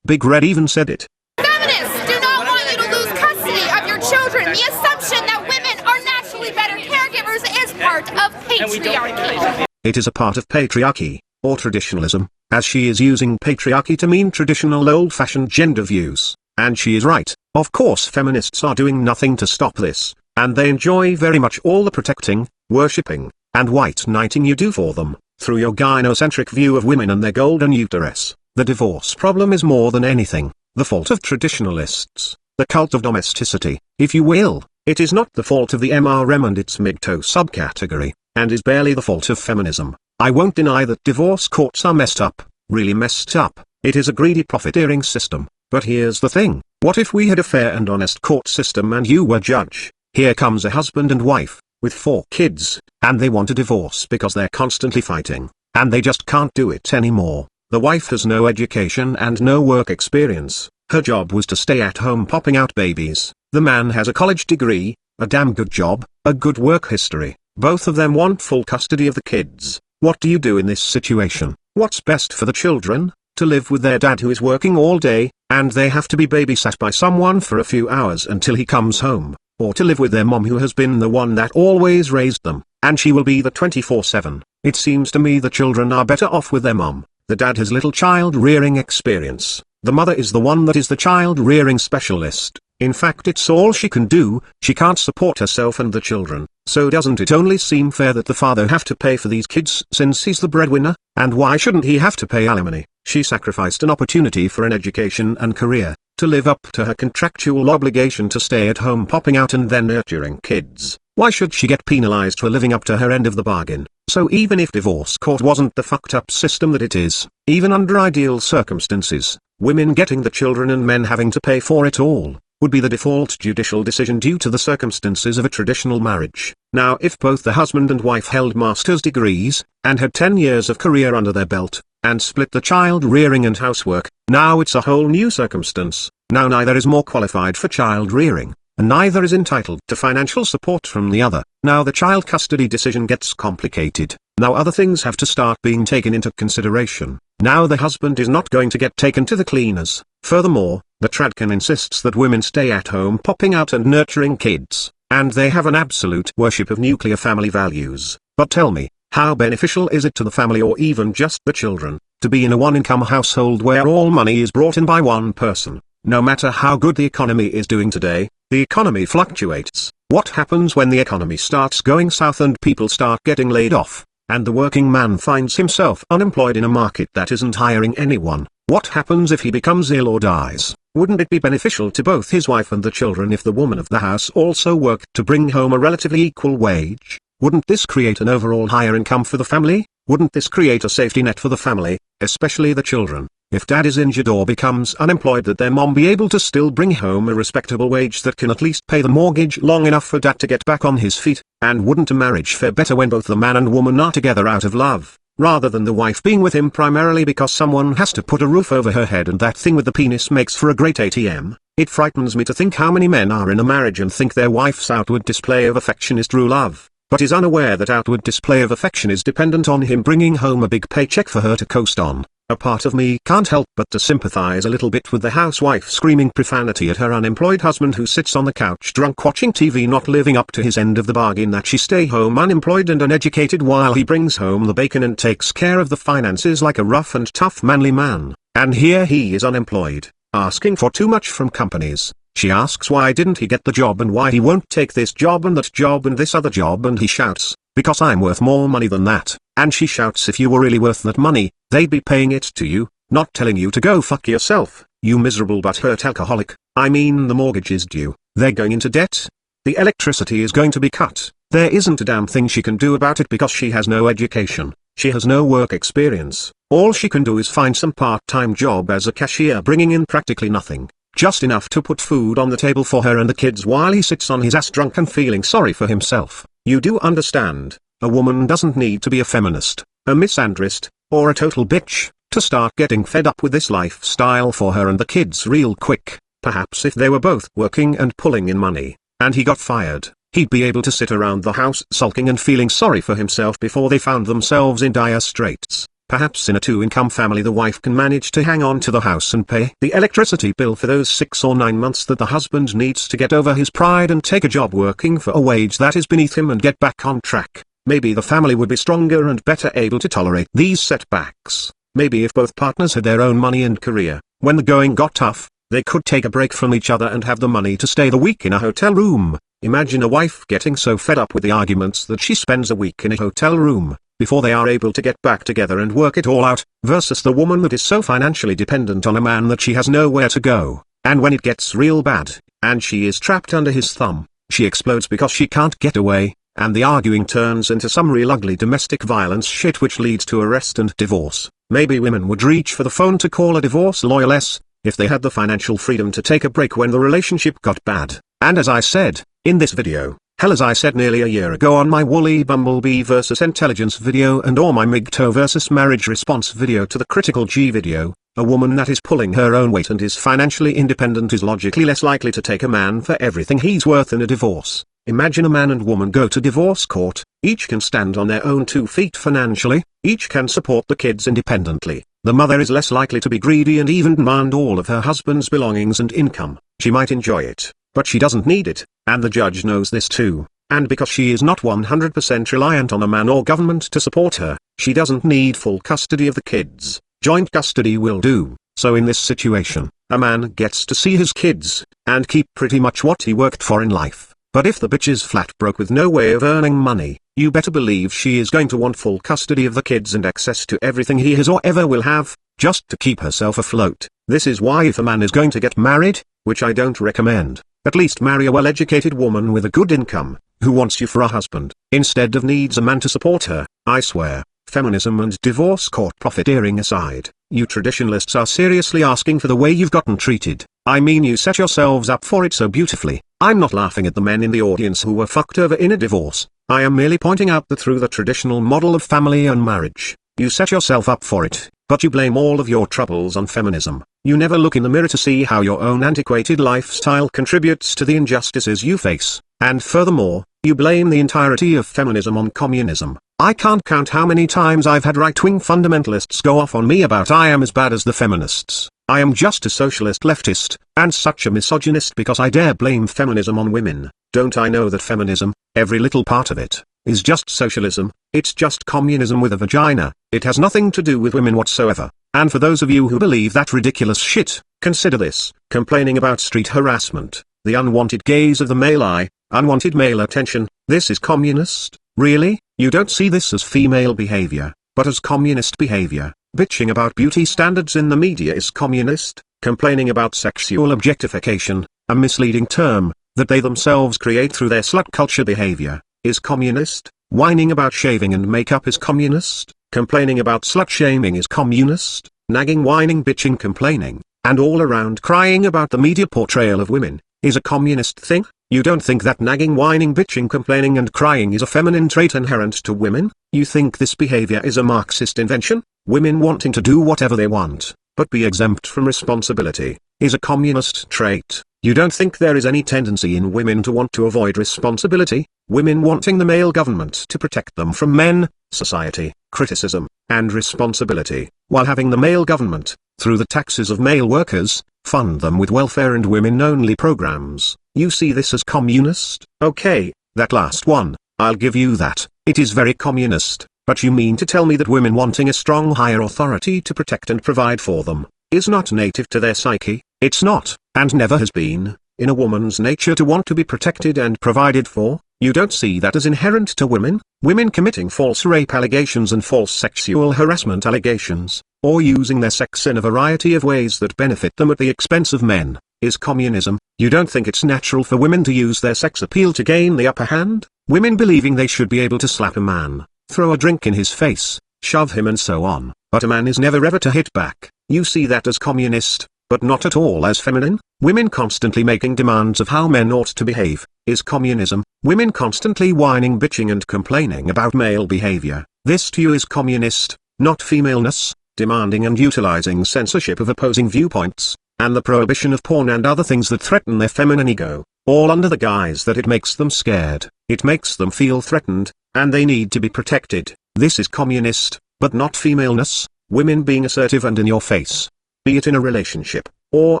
A: Big Red even said it.
B: Feminists do not want you to lose custody of your children. The assumption that women are naturally better caregivers is part of patriarchy.
A: It is a part of patriarchy, or traditionalism, as she is using patriarchy to mean traditional old-fashioned gender views. And she is right. Of course feminists are doing nothing to stop this, and they enjoy very much all the protecting, worshipping, and white knighting you do for them, through your gynocentric view of women and their golden uterus. The divorce problem is more than anything the fault of traditionalists, the cult of domesticity, if you will. It is not the fault of the MRM and its MGTOW subcategory, and is barely the fault of feminism. I won't deny that divorce courts are messed up, really messed up. It is a greedy profiteering system. But here's the thing, what if we had a fair and honest court system and you were judge? Here comes a husband and wife, with 4 kids, and they want a divorce because they're constantly fighting, and they just can't do it anymore. The wife has no education and no work experience. Her job was to stay at home popping out babies. The man has a college degree, a damn good job, a good work history. Both of them want full custody of the kids. What do you do in this situation? What's best for the children? To live with their dad who is working all day, and they have to be babysat by someone for a few hours until he comes home, or to live with their mom who has been the one that always raised them, and she will be the 24/7. It seems to me the children are better off with their mom. The dad has little child-rearing experience. The mother is the one that is the child-rearing specialist. In fact, it's all she can do. She can't support herself and the children. So doesn't it only seem fair that the father have to pay for these kids since he's the breadwinner? And why shouldn't he have to pay alimony? She sacrificed an opportunity for an education and career, to live up to her contractual obligation to stay at home popping out and then nurturing kids. Why should she get penalized for living up to her end of the bargain? So even if divorce court wasn't the fucked up system that it is, even under ideal circumstances, women getting the children and men having to pay for it all, would be the default judicial decision due to the circumstances of a traditional marriage. Now if both the husband and wife held master's degrees, and had 10 years of career under their belt, and split the child rearing and housework, now it's a whole new circumstance. Now neither is more qualified for child rearing, and neither is entitled to financial support from the other. Now the child custody decision gets complicated. Now other things have to start being taken into consideration. Now the husband is not going to get taken to the cleaners. Furthermore, the Tradcan insists that women stay at home popping out and nurturing kids, and they have an absolute worship of nuclear family values. But tell me, how beneficial is it to the family or even just the children, to be in a one-income household where all money is brought in by one person? No matter how good the economy is doing today, the economy fluctuates. What happens when the economy starts going south and people start getting laid off, and the working man finds himself unemployed in a market that isn't hiring anyone? What happens if he becomes ill or dies? Wouldn't it be beneficial to both his wife and the children if the woman of the house also worked to bring home a relatively equal wage? Wouldn't this create an overall higher income for the family? Wouldn't this create a safety net for the family, especially the children? If dad is injured or becomes unemployed, that their mom be able to still bring home a respectable wage that can at least pay the mortgage long enough for dad to get back on his feet. And wouldn't a marriage fare better when both the man and woman are together out of love, rather than the wife being with him primarily because someone has to put a roof over her head and that thing with the penis makes for a great ATM? It frightens me to think how many men are in a marriage and think their wife's outward display of affection is true love, but is unaware that outward display of affection is dependent on him bringing home a big paycheck for her to coast on. A part of me can't help but to sympathize a little bit with the housewife screaming profanity at her unemployed husband who sits on the couch drunk watching TV, not living up to his end of the bargain that she stay home unemployed and uneducated while he brings home the bacon and takes care of the finances like a rough and tough manly man. And here he is unemployed, asking for too much from companies. She asks why didn't he get the job and why he won't take this job and that job and this other job, and he shouts, because I'm worth more money than that. And she shouts, if you were really worth that money, they'd be paying it to you, not telling you to go fuck yourself, you miserable butthurt alcoholic. I mean, the mortgage is due, they're going into debt, the electricity is going to be cut. There isn't a damn thing she can do about it because she has no education, she has no work experience. All she can do is find some part-time job as a cashier bringing in practically nothing, just enough to put food on the table for her and the kids while he sits on his ass drunk and feeling sorry for himself. You do understand, a woman doesn't need to be a feminist, a misandrist, or a total bitch, to start getting fed up with this lifestyle for her and the kids real quick. Perhaps if they were both working and pulling in money, and he got fired, he'd be able to sit around the house sulking and feeling sorry for himself before they found themselves in dire straits. Perhaps in a two-income family the wife can manage to hang on to the house and pay the electricity bill for those 6 or 9 months that the husband needs to get over his pride and take a job working for a wage that is beneath him and get back on track. Maybe the family would be stronger and better able to tolerate these setbacks. Maybe if both partners had their own money and career, when the going got tough, they could take a break from each other and have the money to stay the week in a hotel room. Imagine a wife getting so fed up with the arguments that she spends a week in a hotel room, before they are able to get back together and work it all out, versus the woman that is so financially dependent on a man that she has nowhere to go, and when it gets real bad, and she is trapped under his thumb, she explodes because she can't get away, and the arguing turns into some real ugly domestic violence shit which leads to arrest and divorce. Maybe women would reach for the phone to call a divorce lawyer less, if they had the financial freedom to take a break when the relationship got bad. And as I said, in this video, hell as I said nearly a year ago on my Woolly Bumblebee versus Intelligence video and or my MGTOW versus Marriage response video to the Critical G video, a woman that is pulling her own weight and is financially independent is logically less likely to take a man for everything he's worth in a divorce. Imagine a man and woman go to divorce court, each can stand on their own 2 feet financially, each can support the kids independently. The mother is less likely to be greedy and even demand all of her husband's belongings and income. She might enjoy it, but she doesn't need it, and the judge knows this too. And because she is not 100% reliant on a man or government to support her, she doesn't need full custody of the kids. Joint custody will do. So in this situation, a man gets to see his kids, and keep pretty much what he worked for in life. But if the bitch is flat broke with no way of earning money, you better believe she is going to want full custody of the kids and access to everything he has or ever will have, just to keep herself afloat. This is why if a man is going to get married, which I don't recommend, at least marry a well-educated woman with a good income, who wants you for a husband, instead of needs a man to support her. I swear, feminism and divorce court profiteering aside, you traditionalists are seriously asking for the way you've gotten treated. I mean, you set yourselves up for it so beautifully. I'm not laughing at the men in the audience who were fucked over in a divorce. I am merely pointing out that through the traditional model of family and marriage, you set yourself up for it, but you blame all of your troubles on feminism. You never look in the mirror to see how your own antiquated lifestyle contributes to the injustices you face, and furthermore, you blame the entirety of feminism on communism. I can't count how many times I've had right-wing fundamentalists go off on me about I am as bad as the feminists. I am just a socialist leftist, and such a misogynist because I dare blame feminism on women. Don't I know that feminism, every little part of it, is just socialism? It's just communism with a vagina. It has nothing to do with women whatsoever. And for those of you who believe that ridiculous shit, consider this: complaining about street harassment, the unwanted gaze of the male eye, unwanted male attention. This is communist? Really? You don't see this as female behavior, but as communist behavior. Bitching about beauty standards in the media is communist. Complaining about sexual objectification, a misleading term, that they themselves create through their slut culture behavior, is communist. Whining about shaving and makeup is communist. Complaining about slut shaming is communist. Nagging, whining, bitching, complaining, and all around crying about the media portrayal of women, is a communist thing? You don't think that nagging, whining, bitching, complaining and crying is a feminine trait inherent to women? You think this behavior is a Marxist invention? Women wanting to do whatever they want, but be exempt from responsibility, is a communist trait. You don't think there is any tendency in women to want to avoid responsibility? Women wanting the male government to protect them from men, society, criticism, and responsibility, while having the male government, through the taxes of male workers, fund them with welfare and women-only programs. You see this as communist? Okay, that last one, I'll give you that. It is very communist, but you mean to tell me that women wanting a strong higher authority to protect and provide for them, is not native to their psyche? It's not, and never has been, in a woman's nature to want to be protected and provided for. You don't see that as inherent to women? Women committing false rape allegations and false sexual harassment allegations, or using their sex in a variety of ways that benefit them at the expense of men, is communism. You don't think it's natural for women to use their sex appeal to gain the upper hand? Women believing they should be able to slap a man, throw a drink in his face, shove him and so on, but a man is never ever to hit back. You see that as communist, but not at all as feminine? Women constantly making demands of how men ought to behave, is communism. Women constantly whining, bitching and complaining about male behavior, this to you is communist, not femaleness. Demanding and utilizing censorship of opposing viewpoints, and the prohibition of porn and other things that threaten their feminine ego, all under the guise that it makes them scared, it makes them feel threatened, and they need to be protected. This is communist, but not femaleness. Women being assertive and in your face, be it in a relationship, or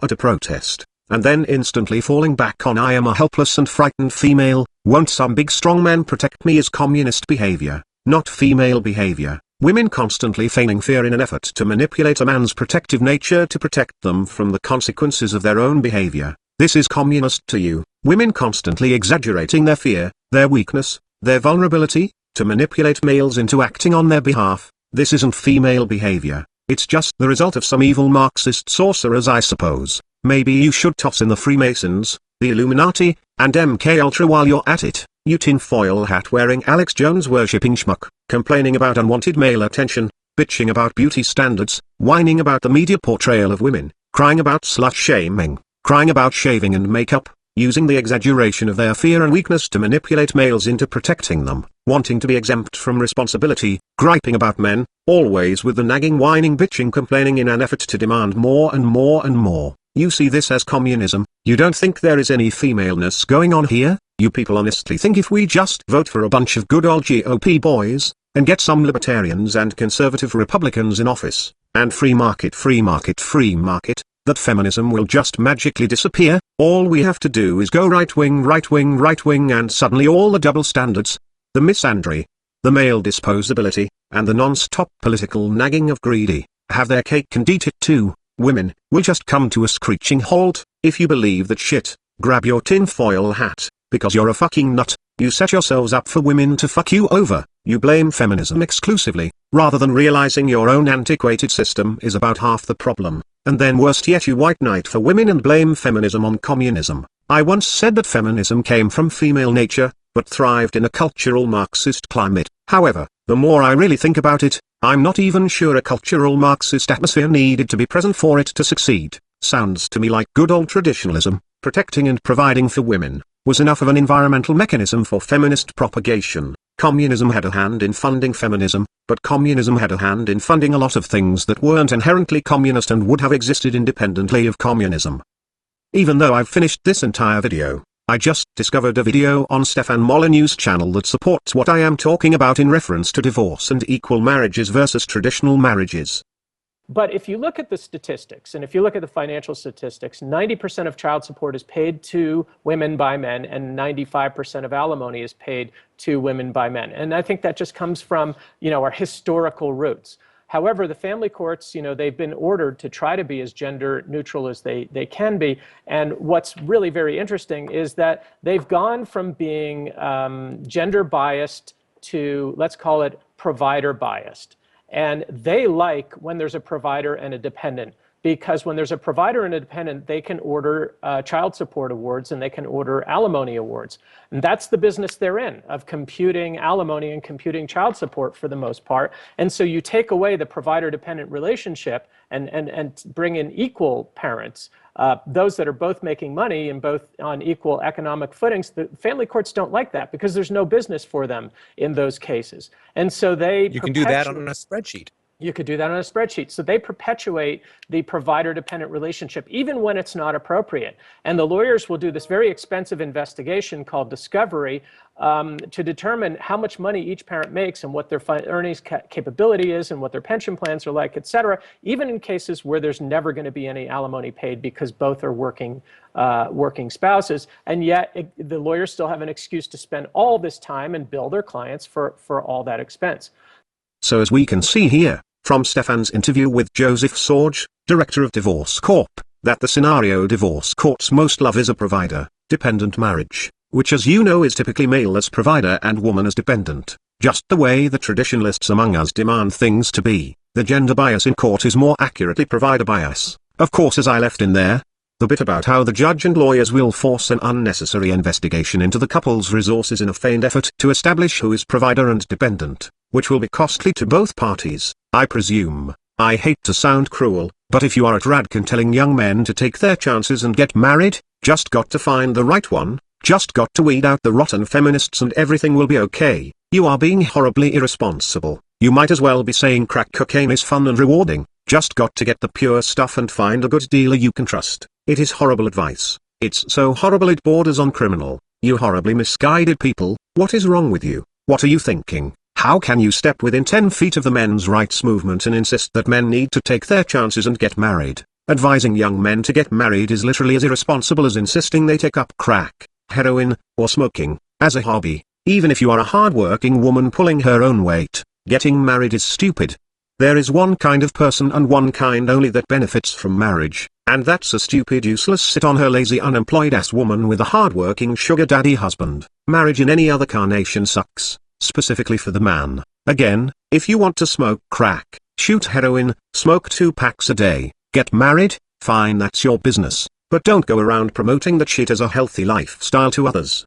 A: at a protest, and then instantly falling back on I am a helpless and frightened female, won't some big strong man protect me, is communist behavior, not female behavior. Women constantly feigning fear in an effort to manipulate a man's protective nature to protect them from the consequences of their own behavior. This is communist to you. Women constantly exaggerating their fear, their weakness, their vulnerability, to manipulate males into acting on their behalf. This isn't female behavior. It's just the result of some evil Marxist sorcerers, I suppose. Maybe you should toss in the Freemasons, the Illuminati, And MK Ultra while you're at it, you tinfoil hat wearing Alex Jones worshipping schmuck, complaining about unwanted male attention, bitching about beauty standards, whining about the media portrayal of women, crying about slut shaming, crying about shaving and makeup, using the exaggeration of their fear and weakness to manipulate males into protecting them, wanting to be exempt from responsibility, griping about men, always with the nagging whining bitching complaining in an effort to demand more and more and more. You see this as communism. You don't think there is any femaleness going on here? You people honestly think if we just vote for a bunch of good old GOP boys, and get some libertarians and conservative Republicans in office, and free market, that feminism will just magically disappear? All we have to do is go right wing, and suddenly all the double standards, the misandry, the male disposability, and the non-stop political nagging of greedy, have their cake and eat it too. Women will just come to a screeching halt. If you believe that shit, grab your tinfoil hat, because you're a fucking nut. You set yourselves up for women to fuck you over. You blame feminism exclusively, rather than realizing your own antiquated system is about half the problem. And then worst yet, you white knight for women and blame feminism on communism. I once said that feminism came from female nature, but thrived in a cultural Marxist climate. However, the more I really think about it, I'm not even sure a cultural Marxist atmosphere needed to be present for it to succeed. Sounds to me like good old traditionalism, protecting and providing for women, was enough of an environmental mechanism for feminist propagation. Communism had a hand in funding feminism, but communism had a hand in funding a lot of things that weren't inherently communist and would have existed independently of communism. Even though I've finished this entire video, I just discovered a video on Stefan Molyneux's channel that supports what I am talking about in reference to divorce and equal marriages versus traditional marriages.
C: But if you look at the statistics, and if you look at the financial statistics, 90% of child support is paid to women by men, and 95% of alimony is paid to women by men. And I think that just comes from, our historical roots. However, the family courts, they've been ordered to try to be as gender neutral as they can be. And what's really very interesting is that they've gone from being gender biased to, let's call it, provider biased. And they like when there's a provider and a dependent, because when there's a provider and a dependent, they can order child support awards and they can order alimony awards. And that's the business they're in, of computing alimony and computing child support for the most part. And so you take away the provider-dependent relationship and bring in equal parents, those that are both making money and both on equal economic footings. The family courts don't like that because there's no business for them in those cases. And so
D: You can do that on a spreadsheet.
C: You could do that on a spreadsheet. So they perpetuate the provider-dependent relationship, even when it's not appropriate. And the lawyers will do this very expensive investigation called discovery to determine how much money each parent makes and what their earnings capability is and what their pension plans are like, et cetera, even in cases where there's never going to be any alimony paid because both are working spouses. And yet the lawyers still have an excuse to spend all this time and bill their clients for all that expense.
A: So as we can see here, from Stefan's interview with Joseph Sorge, director of Divorce Corp, that the scenario divorce courts most love is a provider-dependent marriage, which as you know is typically male as provider and woman as dependent, just the way the traditionalists among us demand things to be. The gender bias in court is more accurately provider bias. Of course, as I left in there, the bit about how the judge and lawyers will force an unnecessary investigation into the couple's resources in a feigned effort to establish who is provider and dependent, which will be costly to both parties, I presume. I hate to sound cruel, but if you are at Radcan telling young men to take their chances and get married, just got to find the right one, just got to weed out the rotten feminists and everything will be okay, you are being horribly irresponsible. You might as well be saying crack cocaine is fun and rewarding, just got to get the pure stuff and find a good dealer you can trust. It is horrible advice. It's so horrible it borders on criminal. You horribly misguided people, what is wrong with you? What are you thinking? How can you step within 10 feet of the men's rights movement and insist that men need to take their chances and get married? Advising young men to get married is literally as irresponsible as insisting they take up crack, heroin, or smoking, as a hobby. Even if you are a hard-working woman pulling her own weight, getting married is stupid. There is one kind of person and one kind only that benefits from marriage, and that's a stupid useless sit-on-her lazy unemployed-ass woman with a hard-working sugar daddy husband. Marriage in any other carnation sucks, specifically for the man. Again, if you want to smoke crack, shoot heroin, smoke 2 packs a day, get married, fine, that's your business. but don't go around promoting that shit as a healthy lifestyle to others.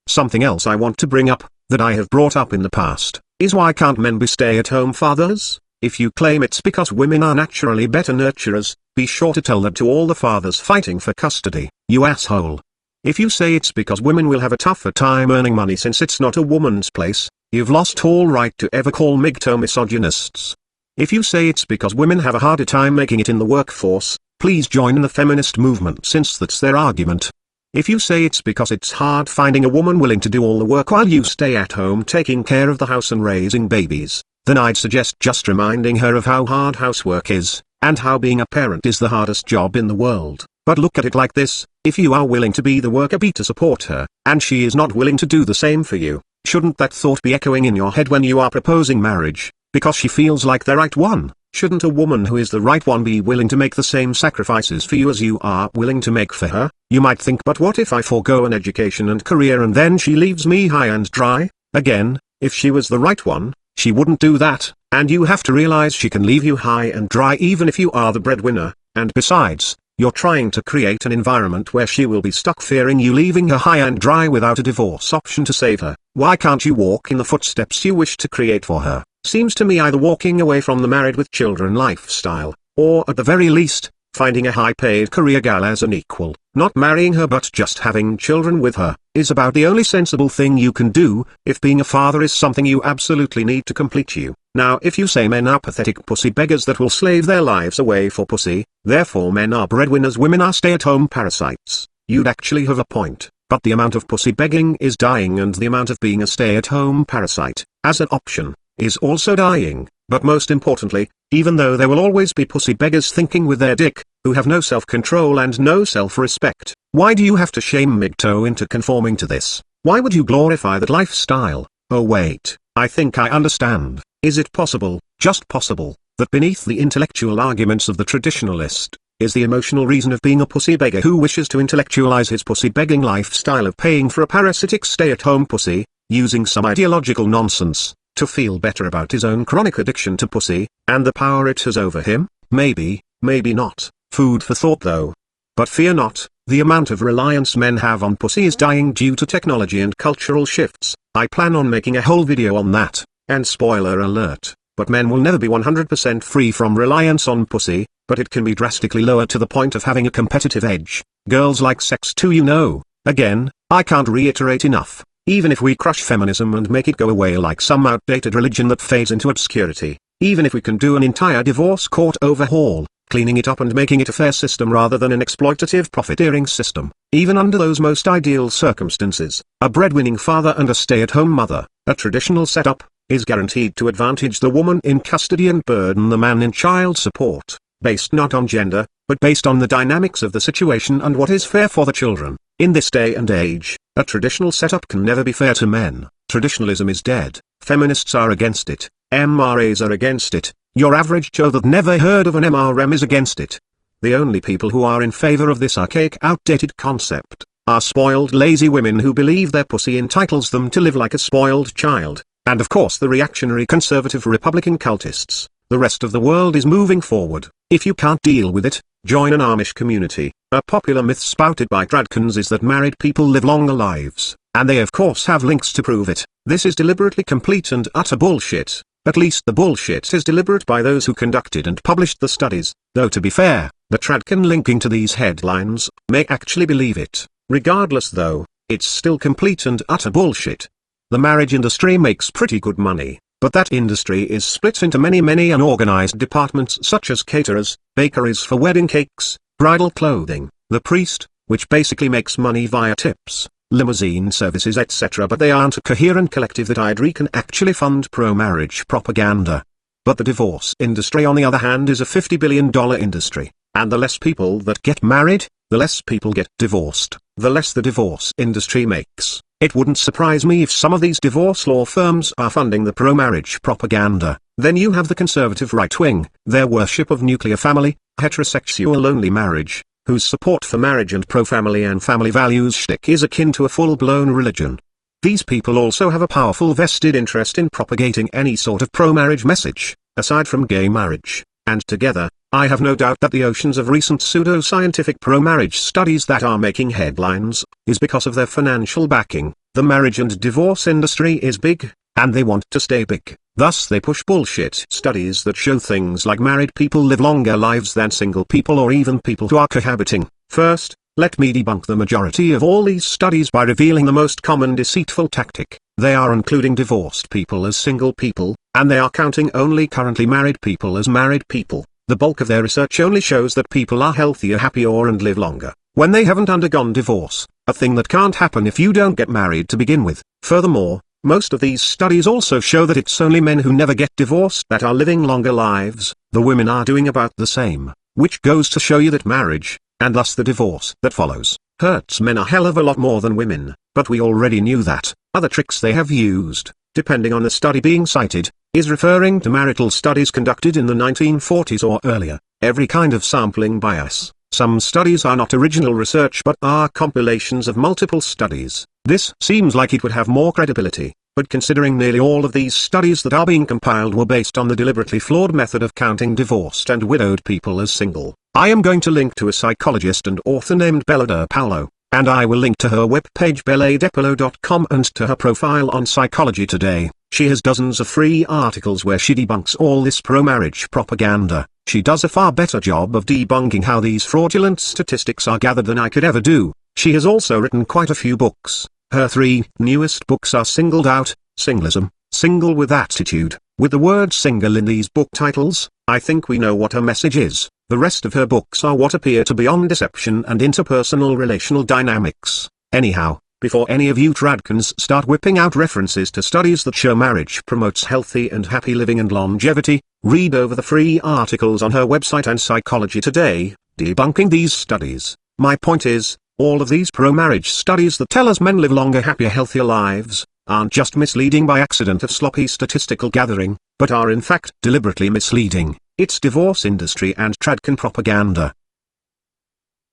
A: Something else I want to bring up, that I have brought up in the past, is why can't men be stay-at-home fathers? If you claim it's because women are naturally better nurturers, be sure to tell that to all the fathers fighting for custody, you asshole. If you say it's because women will have a tougher time earning money since it's not a woman's place, you've lost all right to ever call MGTOW misogynists. If you say it's because women have a harder time making it in the workforce, please join the feminist movement since that's their argument. If you say it's because it's hard finding a woman willing to do all the work while you stay at home taking care of the house and raising babies, then I'd suggest just reminding her of how hard housework is, and how being a parent is the hardest job in the world. But look at it like this, if you are willing to be the worker bee to support her, and she is not willing to do the same for you, shouldn't that thought be echoing in your head when you are proposing marriage, because she feels like the right one? Shouldn't a woman who is the right one be willing to make the same sacrifices for you as you are willing to make for her? You might think, but what if I forego an education and career and then she leaves me high and dry? Again, if she was the right one, she wouldn't do that, and you have to realize she can leave you high and dry even if you are the breadwinner, and besides, you're trying to create an environment where she will be stuck fearing you leaving her high and dry without a divorce option to save her. Why can't you walk in the footsteps you wish to create for her? Seems to me either walking away from the married with children lifestyle, or at the very least, finding a high-paid career gal as an equal, not marrying her but just having children with her, is about the only sensible thing you can do, if being a father is something you absolutely need to complete you. Now if you say men are pathetic pussy beggars that will slave their lives away for pussy, therefore men are breadwinners, women are stay-at-home parasites, you'd actually have a point, but the amount of pussy begging is dying and the amount of being a stay-at-home parasite, as an option, is also dying. But most importantly, even though there will always be pussy beggars thinking with their dick, who have no self-control and no self-respect, why do you have to shame MGTOW into conforming to this? Why would you glorify that lifestyle? Oh wait, I think I understand. Is it possible, just possible, that beneath the intellectual arguments of the traditionalist, is the emotional reason of being a pussy beggar who wishes to intellectualize his pussy begging lifestyle of paying for a parasitic stay-at-home pussy, using some ideological nonsense, to feel better about his own chronic addiction to pussy, and the power it has over him? Maybe, maybe not. Food for thought though. But fear not, the amount of reliance men have on pussy is dying due to technology and cultural shifts. I plan on making a whole video on that, and spoiler alert, but men will never be 100% free from reliance on pussy, but it can be drastically lowered to the point of having a competitive edge. Girls like sex too, you know. Again, I can't reiterate enough. Even if we crush feminism and make it go away like some outdated religion that fades into obscurity, even if we can do an entire divorce court overhaul, cleaning it up and making it a fair system rather than an exploitative profiteering system, even under those most ideal circumstances, a breadwinning father and a stay-at-home mother, a traditional setup, is guaranteed to advantage the woman in custody and burden the man in child support, based not on gender, but based on the dynamics of the situation and what is fair for the children. In this day and age, a traditional setup can never be fair to men. Traditionalism is dead, feminists are against it, MRAs are against it, your average Joe that never heard of an MRM is against it. The only people who are in favor of this archaic, outdated concept, are spoiled lazy women who believe their pussy entitles them to live like a spoiled child, and of course the reactionary conservative Republican cultists. The rest of the world is moving forward. If you can't deal with it, join an Amish community. A popular myth spouted by tradcans is that married people live longer lives, and they of course have links to prove it. This is deliberately complete and utter bullshit. At least the bullshit is deliberate by those who conducted and published the studies, though to be fair, the tradcan linking to these headlines may actually believe it. Regardless though, it's still complete and utter bullshit. The marriage industry makes pretty good money, but that industry is split into many unorganized departments such as caterers, bakeries for wedding cakes, bridal clothing, the priest, which basically makes money via tips, limousine services etc. But they aren't a coherent collective that I'd can actually fund pro-marriage propaganda. But the divorce industry on the other hand is a $50 billion industry, and the less people that get married, the less people get divorced, the less the divorce industry makes. It wouldn't surprise me if some of these divorce law firms are funding the pro-marriage propaganda. Then you have the conservative right wing, their worship of nuclear family, heterosexual only marriage, whose support for marriage and pro-family and family values shtick is akin to a full-blown religion. These people also have a powerful vested interest in propagating any sort of pro-marriage message, aside from gay marriage, and together, I have no doubt that the oceans of recent pseudo-scientific pro-marriage studies that are making headlines is because of their financial backing. The marriage and divorce industry is big, and they want to stay big. Thus they push bullshit studies that show things like married people live longer lives than single people or even people who are cohabiting. First, let me debunk the majority of all these studies by revealing the most common deceitful tactic. They are including divorced people as single people, and they are counting only currently married people as married people. The bulk of their research only shows that people are healthier, happier and live longer when they haven't undergone divorce, a thing that can't happen if you don't get married to begin with. Furthermore, most of these studies also show that it's only men who never get divorced that are living longer lives. The women are doing about the same, which goes to show you that marriage, and thus the divorce that follows, hurts men a hell of a lot more than women. But we already knew that. Other tricks they have used, depending on the study being cited, is referring to marital studies conducted in the 1940s or earlier. Every kind of sampling bias. Some studies are not original research but are compilations of multiple studies. This seems like it would have more credibility, but considering nearly all of these studies that are being compiled were based on the deliberately flawed method of counting divorced and widowed people as single. I am going to link to a psychologist and author named Bella DePaulo, and I will link to her webpage belladepaulo.com and to her profile on Psychology Today. She has dozens of free articles where she debunks all this pro-marriage propaganda. She does a far better job of debunking how these fraudulent statistics are gathered than I could ever do. She has also written quite a few books. Her 3 newest books are Singled Out, Singlism, Single with Attitude. With the word single in these book titles, I think we know what her message is. The rest of her books are what appear to be on deception and interpersonal relational dynamics. Anyhow, before any of you tradcans start whipping out references to studies that show marriage promotes healthy and happy living and longevity, read over the free articles on her website and Psychology Today, debunking these studies. My point is, all of these pro-marriage studies that tell us men live longer, happier, healthier lives, aren't just misleading by accident of sloppy statistical gathering, but are in fact deliberately misleading. It's divorce industry and tradcan propaganda.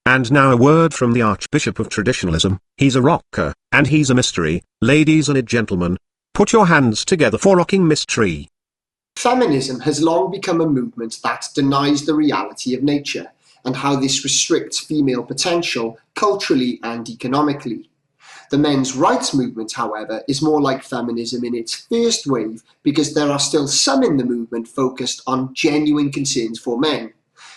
A: And now a word from the Archbishop of Traditionalism. He's a rocker, and he's a mystery. Ladies and gentlemen, put your hands together for rocking mystery.
E: Feminism has long become a movement that denies the reality of nature, and how this restricts female potential culturally and economically. The men's rights movement, however, is more like feminism in its first wave because there are still some in the movement focused on genuine concerns for men.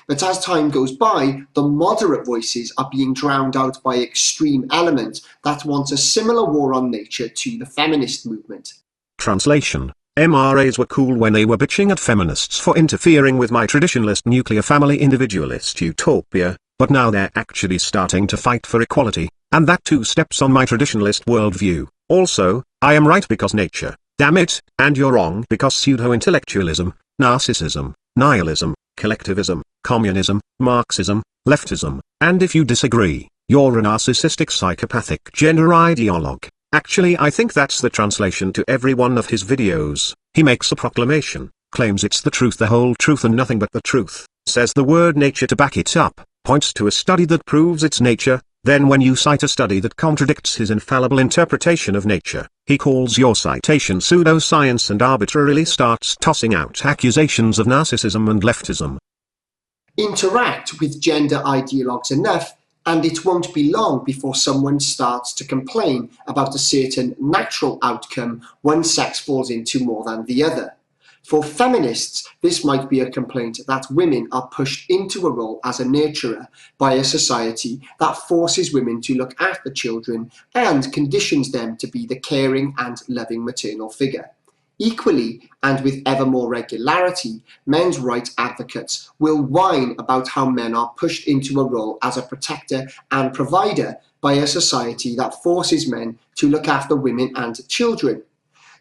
E: But as time goes by, the moderate voices are being drowned out by extreme elements that want a similar war on nature to the feminist movement.
A: Translation: MRAs were cool when they were bitching at feminists for interfering with my traditionalist nuclear family individualist utopia, but now they're actually starting to fight for equality, and that 2 steps on my traditionalist worldview. Also, I am right because nature, damn it, and you're wrong because pseudo-intellectualism, narcissism, nihilism, collectivism, communism, Marxism, leftism, and if you disagree, you're a narcissistic psychopathic gender ideologue. Actually, I think that's the translation to every one of his videos. He makes a proclamation, claims it's the truth, the whole truth and nothing but the truth, says the word nature to back it up, points to a study that proves its nature, then when you cite a study that contradicts his infallible interpretation of nature, he calls your citation pseudoscience and arbitrarily starts tossing out accusations of narcissism and leftism.
E: Interact with gender ideologues enough, and it won't be long before someone starts to complain about a certain natural outcome one sex falls into more than the other. For feminists, this might be a complaint that women are pushed into a role as a nurturer by a society that forces women to look after children and conditions them to be the caring and loving maternal figure. Equally, and with ever more regularity, men's rights advocates will whine about how men are pushed into a role as a protector and provider by a society that forces men to look after women and children.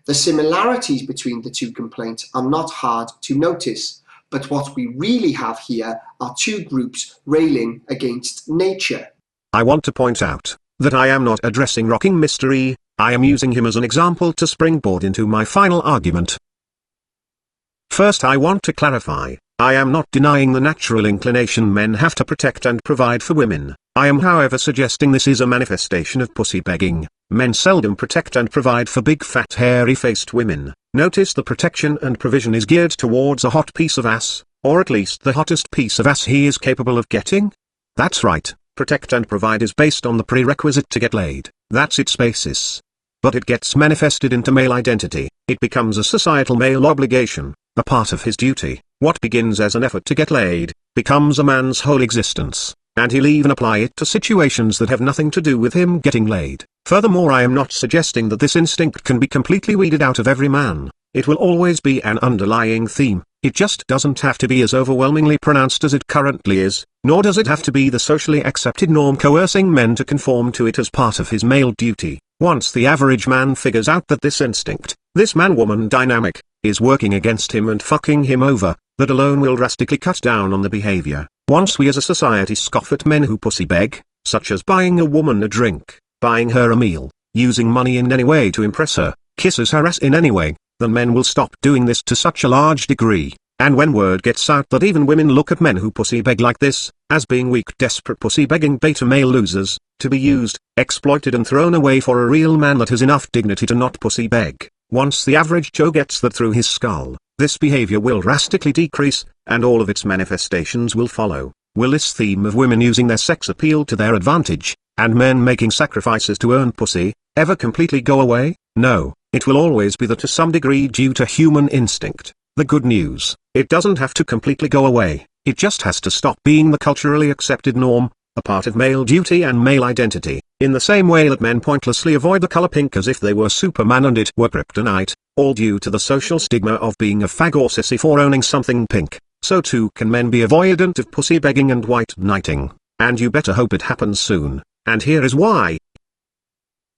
E: The similarities between the 2 complaints are not hard to notice, but what we really have here are 2 groups railing against nature.
A: I want to point out that I am not addressing rocking mystery, I am using him as an example to springboard into my final argument. First, I want to clarify, I am not denying the natural inclination men have to protect and provide for women. I am however suggesting this is a manifestation of pussy begging. Men seldom protect and provide for big fat hairy faced women. Notice the protection and provision is geared towards a hot piece of ass, Or at least the hottest piece of ass he is capable of getting? That's right, protect and provide is based on the prerequisite to get laid. That's its basis. But it gets manifested into male identity. It becomes a societal male obligation, a part of his duty. What begins as an effort to get laid, becomes a man's whole existence, and he'll even apply it to situations that have nothing to do with him getting laid. Furthermore, I am not suggesting that this instinct can be completely weeded out of every man. It will always be an underlying theme. It just doesn't have to be as overwhelmingly pronounced as it currently is, nor does it have to be the socially accepted norm coercing men to conform to it as part of his male duty. Once the average man figures out that this instinct, this man-woman dynamic, is working against him and fucking him over, that alone will drastically cut down on the behavior. Once we as a society scoff at men who pussy beg, such as buying a woman a drink, buying her a meal, using money in any way to impress her, kisses her ass in any way, then men will stop doing this to such a large degree. And when word gets out that even women look at men who pussy beg like this, as being weak, desperate pussy begging beta male losers, to be used, exploited and thrown away for a real man that has enough dignity to not pussy beg, once the average Joe gets that through his skull, this behavior will drastically decrease, and all of its manifestations will follow. Will this theme of women using their sex appeal to their advantage, and men making sacrifices to earn pussy, ever completely go away? No, it will always be there to some degree due to human instinct. The good news, it doesn't have to completely go away, it just has to stop being the culturally accepted norm, a part of male duty and male identity, in the same way that men pointlessly avoid the color pink as if they were Superman and it were kryptonite, all due to the social stigma of being a fag or sissy for owning something pink. So too can men be avoidant of pussy begging and white knighting, and you better hope it happens soon, and here is why.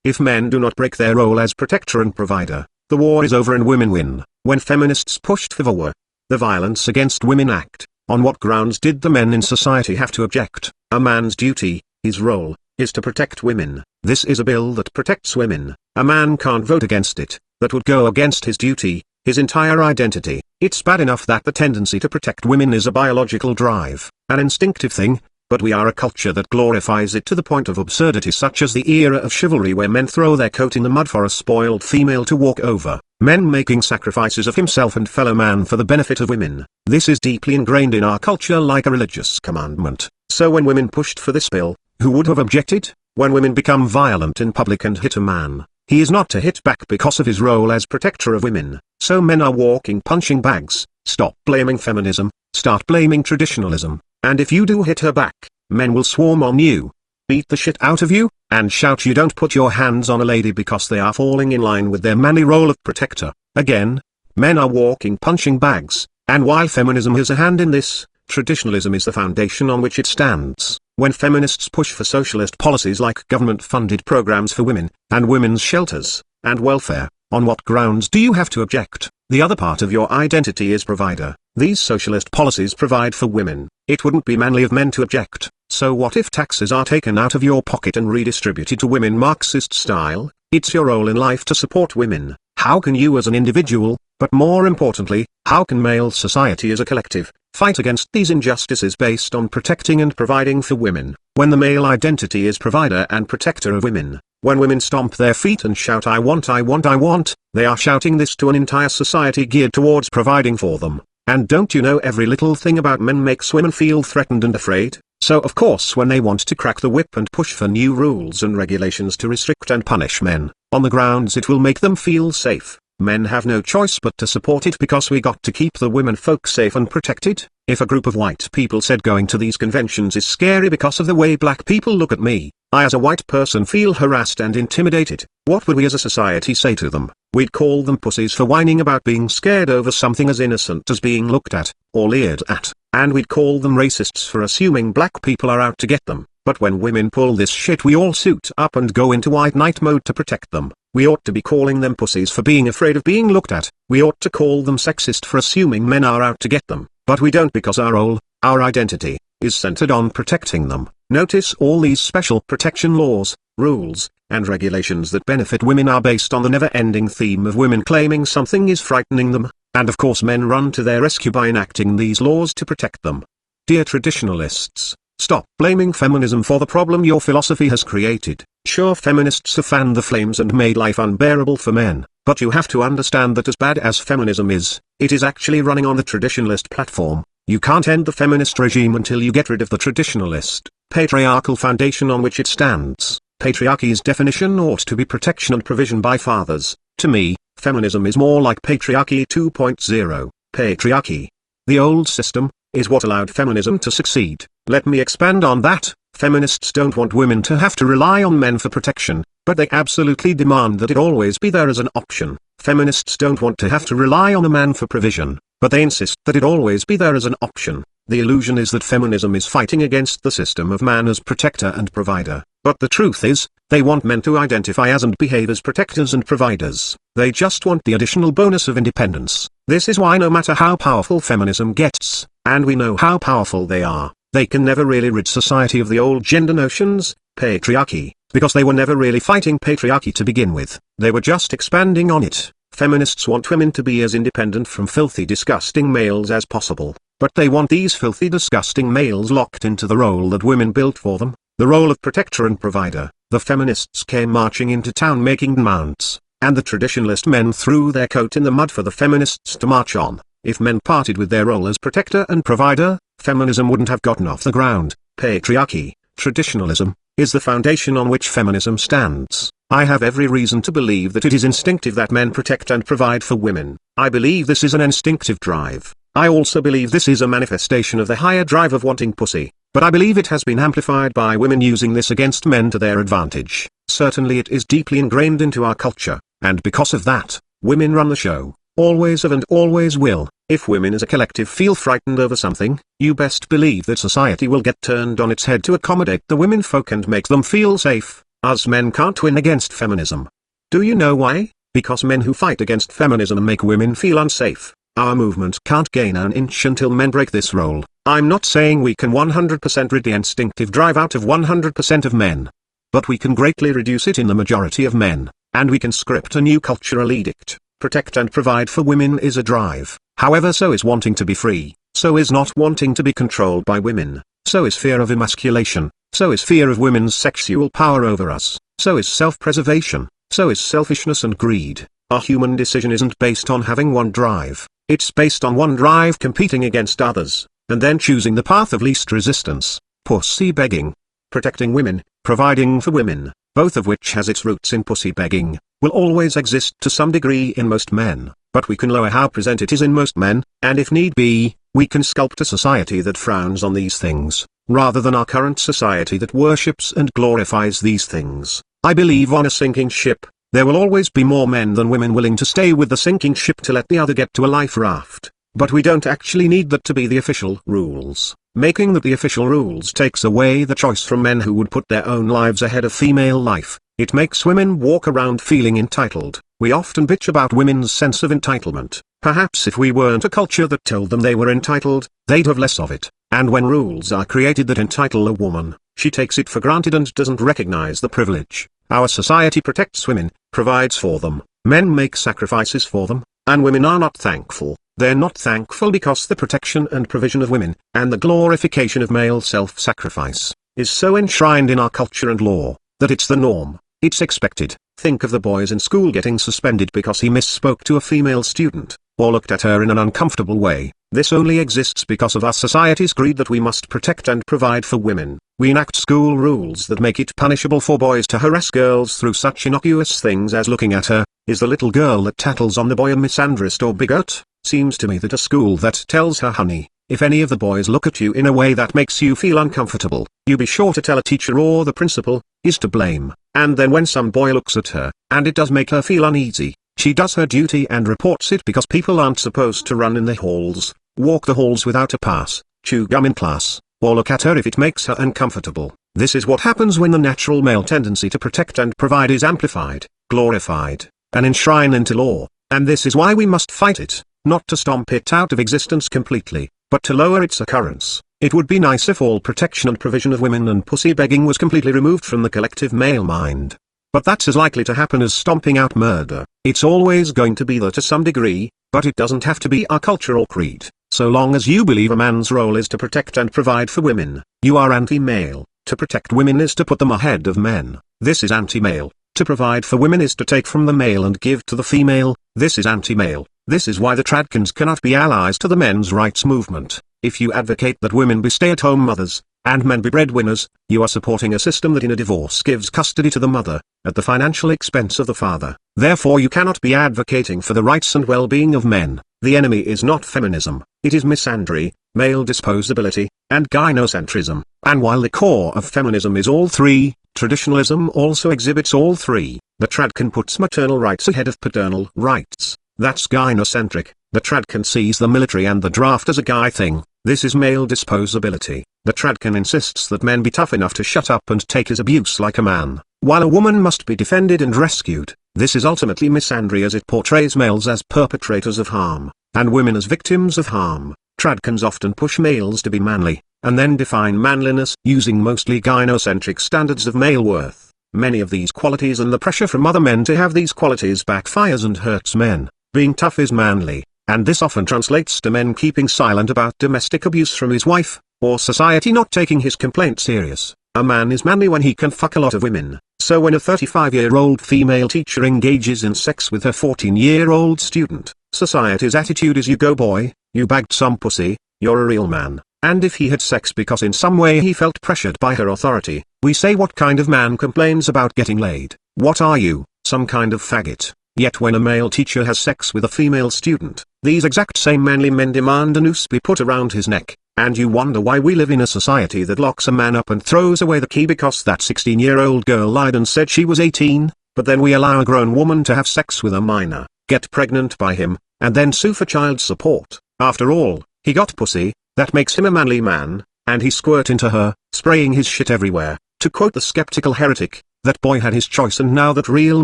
A: If men do not break their role as protector and provider, the war is over and women win. When feminists pushed for the Violence Against Women Act, on what grounds did the men in society have to object? A man's duty, his role, is to protect women. This is a bill that protects women. A man can't vote against it. That would go against his duty, his entire identity. It's bad enough that the tendency to protect women is a biological drive, an instinctive thing, but we are a culture that glorifies it to the point of absurdity, such as the era of chivalry where men throw their coat in the mud for a spoiled female to walk over, men making sacrifices of himself and fellow man for the benefit of women. This is deeply ingrained in our culture like a religious commandment. So when women pushed for this bill, who would have objected? When women become violent in public and hit a man, he is not to hit back because of his role as protector of women. So men are walking punching bags. Stop blaming feminism, start blaming traditionalism. And if you do hit her back, men will swarm on you, beat the shit out of you, and shout you don't put your hands on a lady because they are falling in line with their manly role of protector. Again, men are walking punching bags, and while feminism has a hand in this, traditionalism is the foundation on which it stands. When feminists push for socialist policies like government-funded programs for women, and women's shelters, and welfare, on what grounds do you have to object? The other part of your identity is provider. These socialist policies provide for women. It wouldn't be manly of men to object. So what if taxes are taken out of your pocket and redistributed to women Marxist style? It's your role in life to support women. How can you as an individual, but more importantly, how can male society as a collective, fight against these injustices based on protecting and providing for women, when the male identity is provider and protector of women? When women stomp their feet and shout I want, I want, I want, they are shouting this to an entire society geared towards providing for them. And don't you know every little thing about men makes women feel threatened and afraid? So of course when they want to crack the whip and push for new rules and regulations to restrict and punish men, on the grounds it will make them feel safe, men have no choice but to support it because we got to keep the women folk safe and protected. If a group of white people said going to these conventions is scary because of the way black people look at me, I as a white person feel harassed and intimidated, what would we as a society say to them? We'd call them pussies for whining about being scared over something as innocent as being looked at, or leered at, and we'd call them racists for assuming black people are out to get them. But when women pull this shit we all suit up and go into white knight mode to protect them. We ought to be calling them pussies for being afraid of being looked at. We ought to call them sexist for assuming men are out to get them. But we don't because our role, our identity, is centered on protecting them. Notice all these special protection laws, rules, and regulations that benefit women are based on the never-ending theme of women claiming something is frightening them, and of course men run to their rescue by enacting these laws to protect them. Dear traditionalists, stop blaming feminism for the problem your philosophy has created. Sure, feminists have fanned the flames and made life unbearable for men, but you have to understand that as bad as feminism is, it is actually running on the traditionalist platform. You can't end the feminist regime until you get rid of the traditionalist, patriarchal foundation on which it stands. Patriarchy's definition ought to be protection and provision by fathers. To me, feminism is more like patriarchy 2.0. Patriarchy, the old system, is what allowed feminism to succeed. Let me expand on that. Feminists don't want women to have to rely on men for protection, but they absolutely demand that it always be there as an option. Feminists don't want to have to rely on a man for provision, but they insist that it always be there as an option. The illusion is that feminism is fighting against the system of man as protector and provider, but the truth is, they want men to identify as and behave as protectors and providers. They just want the additional bonus of independence. This is why no matter how powerful feminism gets, and we know how powerful they are, they can never really rid society of the old gender notions, patriarchy, because they were never really fighting patriarchy to begin with. They were just expanding on it. Feminists want women to be as independent from filthy, disgusting males as possible, but they want these filthy, disgusting males locked into the role that women built for them, the role of protector and provider. The feminists came marching into town making demands, and the traditionalist men threw their coat in the mud for the feminists to march on. If men parted with their role as protector and provider, feminism wouldn't have gotten off the ground. Patriarchy, traditionalism, is the foundation on which feminism stands. I have every reason to believe that it is instinctive that men protect and provide for women. I believe this is an instinctive drive. I also believe this is a manifestation of the higher drive of wanting pussy, but I believe it has been amplified by women using this against men to their advantage. Certainly it is deeply ingrained into our culture, and because of that, women run the show, always have and always will. If women as a collective feel frightened over something, you best believe that society will get turned on its head to accommodate the women folk and make them feel safe. Us men can't win against feminism. Do you know why? Because men who fight against feminism make women feel unsafe. Our movement can't gain an inch until men break this role. I'm not saying we can 100% rid the instinctive drive out of 100% of men. But we can greatly reduce it in the majority of men, and we can script a new cultural edict. Protect and provide for women is a drive. However, so is wanting to be free, so is not wanting to be controlled by women, so is fear of emasculation, so is fear of women's sexual power over us, so is self-preservation, so is selfishness and greed. A human decision isn't based on having one drive, it's based on one drive competing against others, and then choosing the path of least resistance. Pussy begging, protecting women, providing for women, both of which has its roots in pussy begging, will always exist to some degree in most men, but we can lower how present it is in most men, and if need be, we can sculpt a society that frowns on these things, rather than our current society that worships and glorifies these things. I believe on a sinking ship, there will always be more men than women willing to stay with the sinking ship to let the other get to a life raft, but we don't actually need that to be the official rules. Making that the official rules takes away the choice from men who would put their own lives ahead of female life. It makes women walk around feeling entitled. We often bitch about women's sense of entitlement. Perhaps if we weren't a culture that told them they were entitled, they'd have less of it. And when rules are created that entitle a woman, she takes it for granted and doesn't recognize the privilege. Our society protects women, provides for them, men make sacrifices for them, and women are not thankful. They're not thankful because the protection and provision of women, and the glorification of male self-sacrifice, is so enshrined in our culture and law, that it's the norm, it's expected. Think of the boys in school getting suspended because he misspoke to a female student, or looked at her in an uncomfortable way. This only exists because of our society's greed that we must protect and provide for women. We enact school rules that make it punishable for boys to harass girls through such innocuous things as looking at her. Is the little girl that tattles on the boy a misandrist or bigot? Seems to me that a school that tells her, honey, if any of the boys look at you in a way that makes you feel uncomfortable, you be sure to tell a teacher or the principal, is to blame. And then when some boy looks at her, and it does make her feel uneasy, she does her duty and reports it because people aren't supposed to run in the halls, walk the halls without a pass, chew gum in class, or look at her if it makes her uncomfortable. This is what happens when the natural male tendency to protect and provide is amplified, glorified, and enshrined into law, and this is why we must fight it. Not to stomp it out of existence completely, but to lower its occurrence. It would be nice if all protection and provision of women and pussy begging was completely removed from the collective male mind. But that's as likely to happen as stomping out murder. It's always going to be there to some degree, but it doesn't have to be our culture or creed. So long as you believe a man's role is to protect and provide for women, you are anti-male. To protect women is to put them ahead of men. This is anti-male. To provide for women is to take from the male and give to the female. This is anti-male. This is why the Tradkins cannot be allies to the men's rights movement. If you advocate that women be stay-at-home mothers, and men be breadwinners, you are supporting a system that in a divorce gives custody to the mother, at the financial expense of the father. Therefore you cannot be advocating for the rights and well-being of men. The enemy is not feminism, it is misandry, male disposability, and gynocentrism. And while the core of feminism is all three, traditionalism also exhibits all three. The tradcan puts maternal rights ahead of paternal rights. That's gynocentric. The tradcan sees the military and the draft as a guy thing. This is male disposability. The tradcan insists that men be tough enough to shut up and take his abuse like a man, while a woman must be defended and rescued. This is ultimately misandry, as it portrays males as perpetrators of harm, and women as victims of harm. Tradcans often push males to be manly, and then define manliness using mostly gynocentric standards of male worth. Many of these qualities and the pressure from other men to have these qualities backfires and hurts men. Being tough is manly, and this often translates to men keeping silent about domestic abuse from his wife, or society not taking his complaint serious. A man is manly when he can fuck a lot of women. So when a 35-year-old female teacher engages in sex with her 14-year-old student, society's attitude is, you go boy, you bagged some pussy, you're a real man. And if he had sex because in some way he felt pressured by her authority, we say, what kind of man complains about getting laid? What are you, some kind of faggot? Yet when a male teacher has sex with a female student, these exact same manly men demand a noose be put around his neck. And you wonder why we live in a society that locks a man up and throws away the key because that 16-year-old girl lied and said she was 18, but then we allow a grown woman to have sex with a minor, get pregnant by him, and then sue for child support. After all, he got pussy, that makes him a manly man, and he squirt into her, spraying his shit everywhere. To quote the skeptical heretic, that boy had his choice, and now that real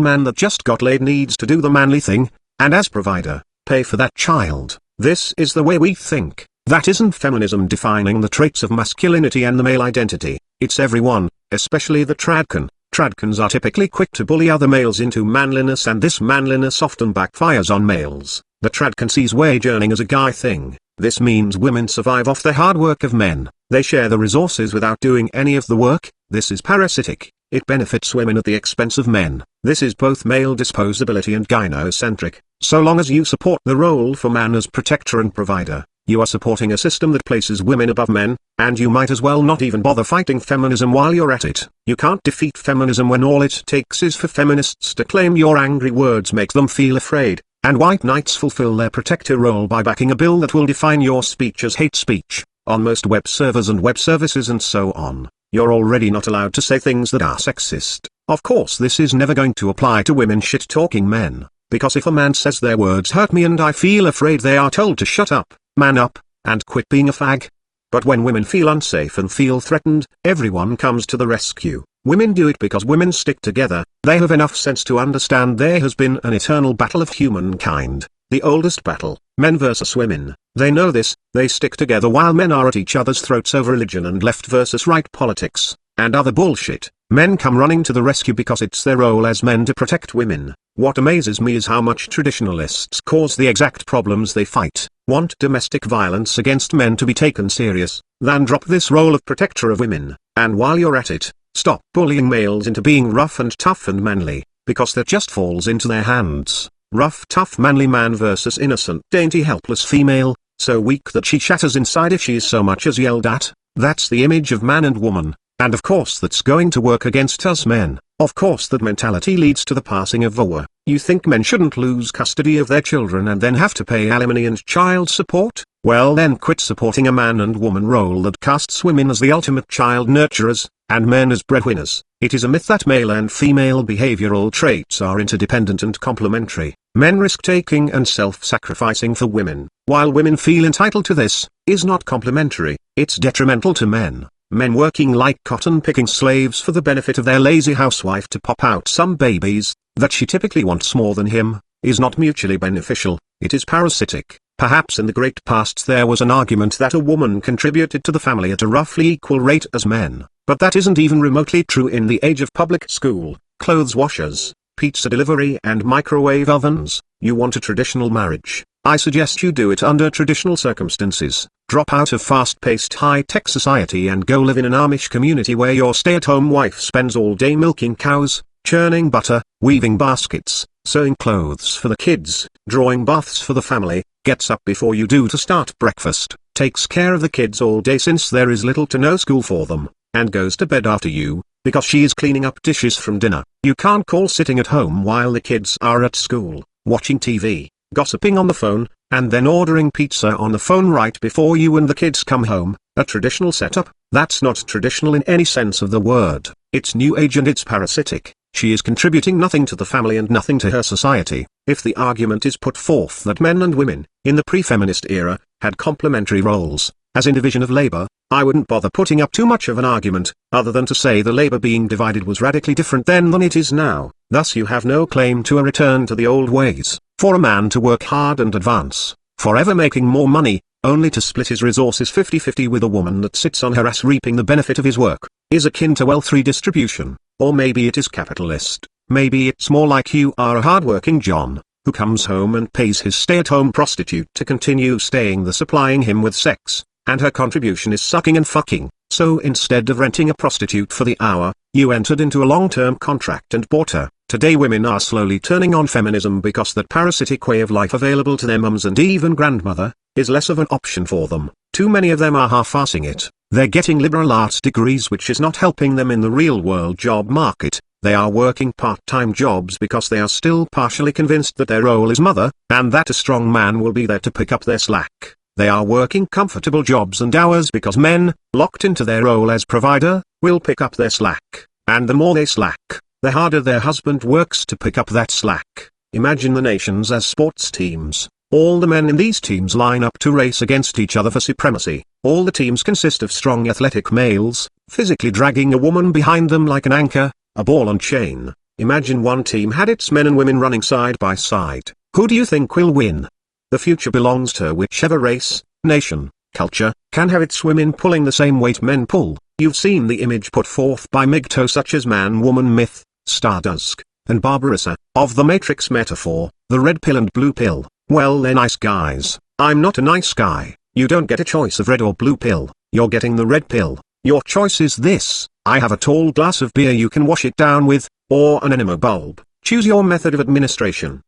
A: man that just got laid needs to do the manly thing, and as provider, pay for that child. This is the way we think. That isn't feminism defining the traits of masculinity and the male identity. It's everyone, especially the tradcan. Tradcans are typically quick to bully other males into manliness, and this manliness often backfires on males. The tradcan sees wage earning as a guy thing. This means women survive off the hard work of men. They share the resources without doing any of the work. This is parasitic. It benefits women at the expense of men. This is both male disposability and gynocentric. So long as you support the role for man as protector and provider, you are supporting a system that places women above men, and you might as well not even bother fighting feminism while you're at it. You can't defeat feminism when all it takes is for feminists to claim your angry words make them feel afraid, and white knights fulfill their protector role by backing a bill that will define your speech as hate speech, on most web servers and web services and so on. You're already not allowed to say things that are sexist. Of course this is never going to apply to women shit-talking men, because if a man says their words hurt me and I feel afraid, they are told to shut up, man up, and quit being a fag. But when women feel unsafe and feel threatened, everyone comes to the rescue. Women do it because women stick together. They have enough sense to understand there has been an eternal battle of humankind, the oldest battle, men versus women. They know this, they stick together while men are at each other's throats over religion and left versus right politics, and other bullshit. Men come running to the rescue because it's their role as men to protect women. What amazes me is how much traditionalists cause the exact problems they fight, want domestic violence against men to be taken serious, then drop this role of protector of women. And while you're at it, stop bullying males into being rough and tough and manly, because that just falls into their hands. Rough tough manly man versus innocent dainty helpless female, so weak that she shatters inside if she is so much as yelled at. That's the image of man and woman. And of course that's going to work against us men. Of course that mentality leads to the passing of VOWA. You think men shouldn't lose custody of their children and then have to pay alimony and child support? Well then quit supporting a man and woman role that casts women as the ultimate child nurturers, and men as breadwinners. It is a myth that male and female behavioral traits are interdependent and complementary. Men risk-taking and self-sacrificing for women, while women feel entitled to this, is not complementary. It's detrimental to men. Men working like cotton-picking slaves for the benefit of their lazy housewife to pop out some babies, that she typically wants more than him, is not mutually beneficial, it is parasitic. Perhaps in the great past there was an argument that a woman contributed to the family at a roughly equal rate as men, but that isn't even remotely true in the age of public school, clothes washers, pizza delivery and microwave ovens. You want a traditional marriage? I suggest you do it under traditional circumstances. Drop out of fast-paced high-tech society and go live in an Amish community where your stay-at-home wife spends all day milking cows, churning butter, weaving baskets, sewing clothes for the kids, drawing baths for the family, gets up before you do to start breakfast, takes care of the kids all day since there is little to no school for them, and goes to bed after you, because she is cleaning up dishes from dinner. You can't call sitting at home while the kids are at school, watching TV, gossiping on the phone, and then ordering pizza on the phone right before you and the kids come home. A traditional setup? That's not traditional in any sense of the word. It's new age and it's parasitic. She is contributing nothing to the family and nothing to her society. If the argument is put forth that men and women, in the pre-feminist era, had complementary roles, as in division of labor, I wouldn't bother putting up too much of an argument, other than to say the labor being divided was radically different then than it is now. Thus you have no claim to a return to the old ways. For a man to work hard and advance, forever making more money, only to split his resources 50-50 with a woman that sits on her ass reaping the benefit of his work, is akin to wealth redistribution. Or maybe it is capitalist. Maybe it's more like you are a hard-working John, who comes home and pays his stay-at-home prostitute to continue staying the supplying him with sex, and her contribution is sucking and fucking. So instead of renting a prostitute for the hour, you entered into a long-term contract and bought her. Today women are slowly turning on feminism because that parasitic way of life available to their mums and even grandmother, is less of an option for them. Too many of them are half-assing it. They're getting liberal arts degrees which is not helping them in the real-world job market. They are working part-time jobs because they are still partially convinced that their role is mother, and that a strong man will be there to pick up their slack. They are working comfortable jobs and hours because men, locked into their role as provider, will pick up their slack. And the more they slack, the harder their husband works to pick up that slack. Imagine the nations as sports teams. All the men in these teams line up to race against each other for supremacy. All the teams consist of strong athletic males, physically dragging a woman behind them like an anchor, a ball and chain. Imagine one team had its men and women running side by side. Who do you think will win? The future belongs to whichever race, nation, culture, can have its women pulling the same weight men pull. You've seen the image put forth by MGTOW such as man-woman myth, Stardust, and Barbarossa, of the Matrix metaphor, the red pill and blue pill. Well, they're nice guys. I'm not a nice guy. You don't get a choice of red or blue pill. You're getting the red pill. Your choice is this: I have a tall glass of beer you can wash it down with, or an enema bulb. Choose your method of administration.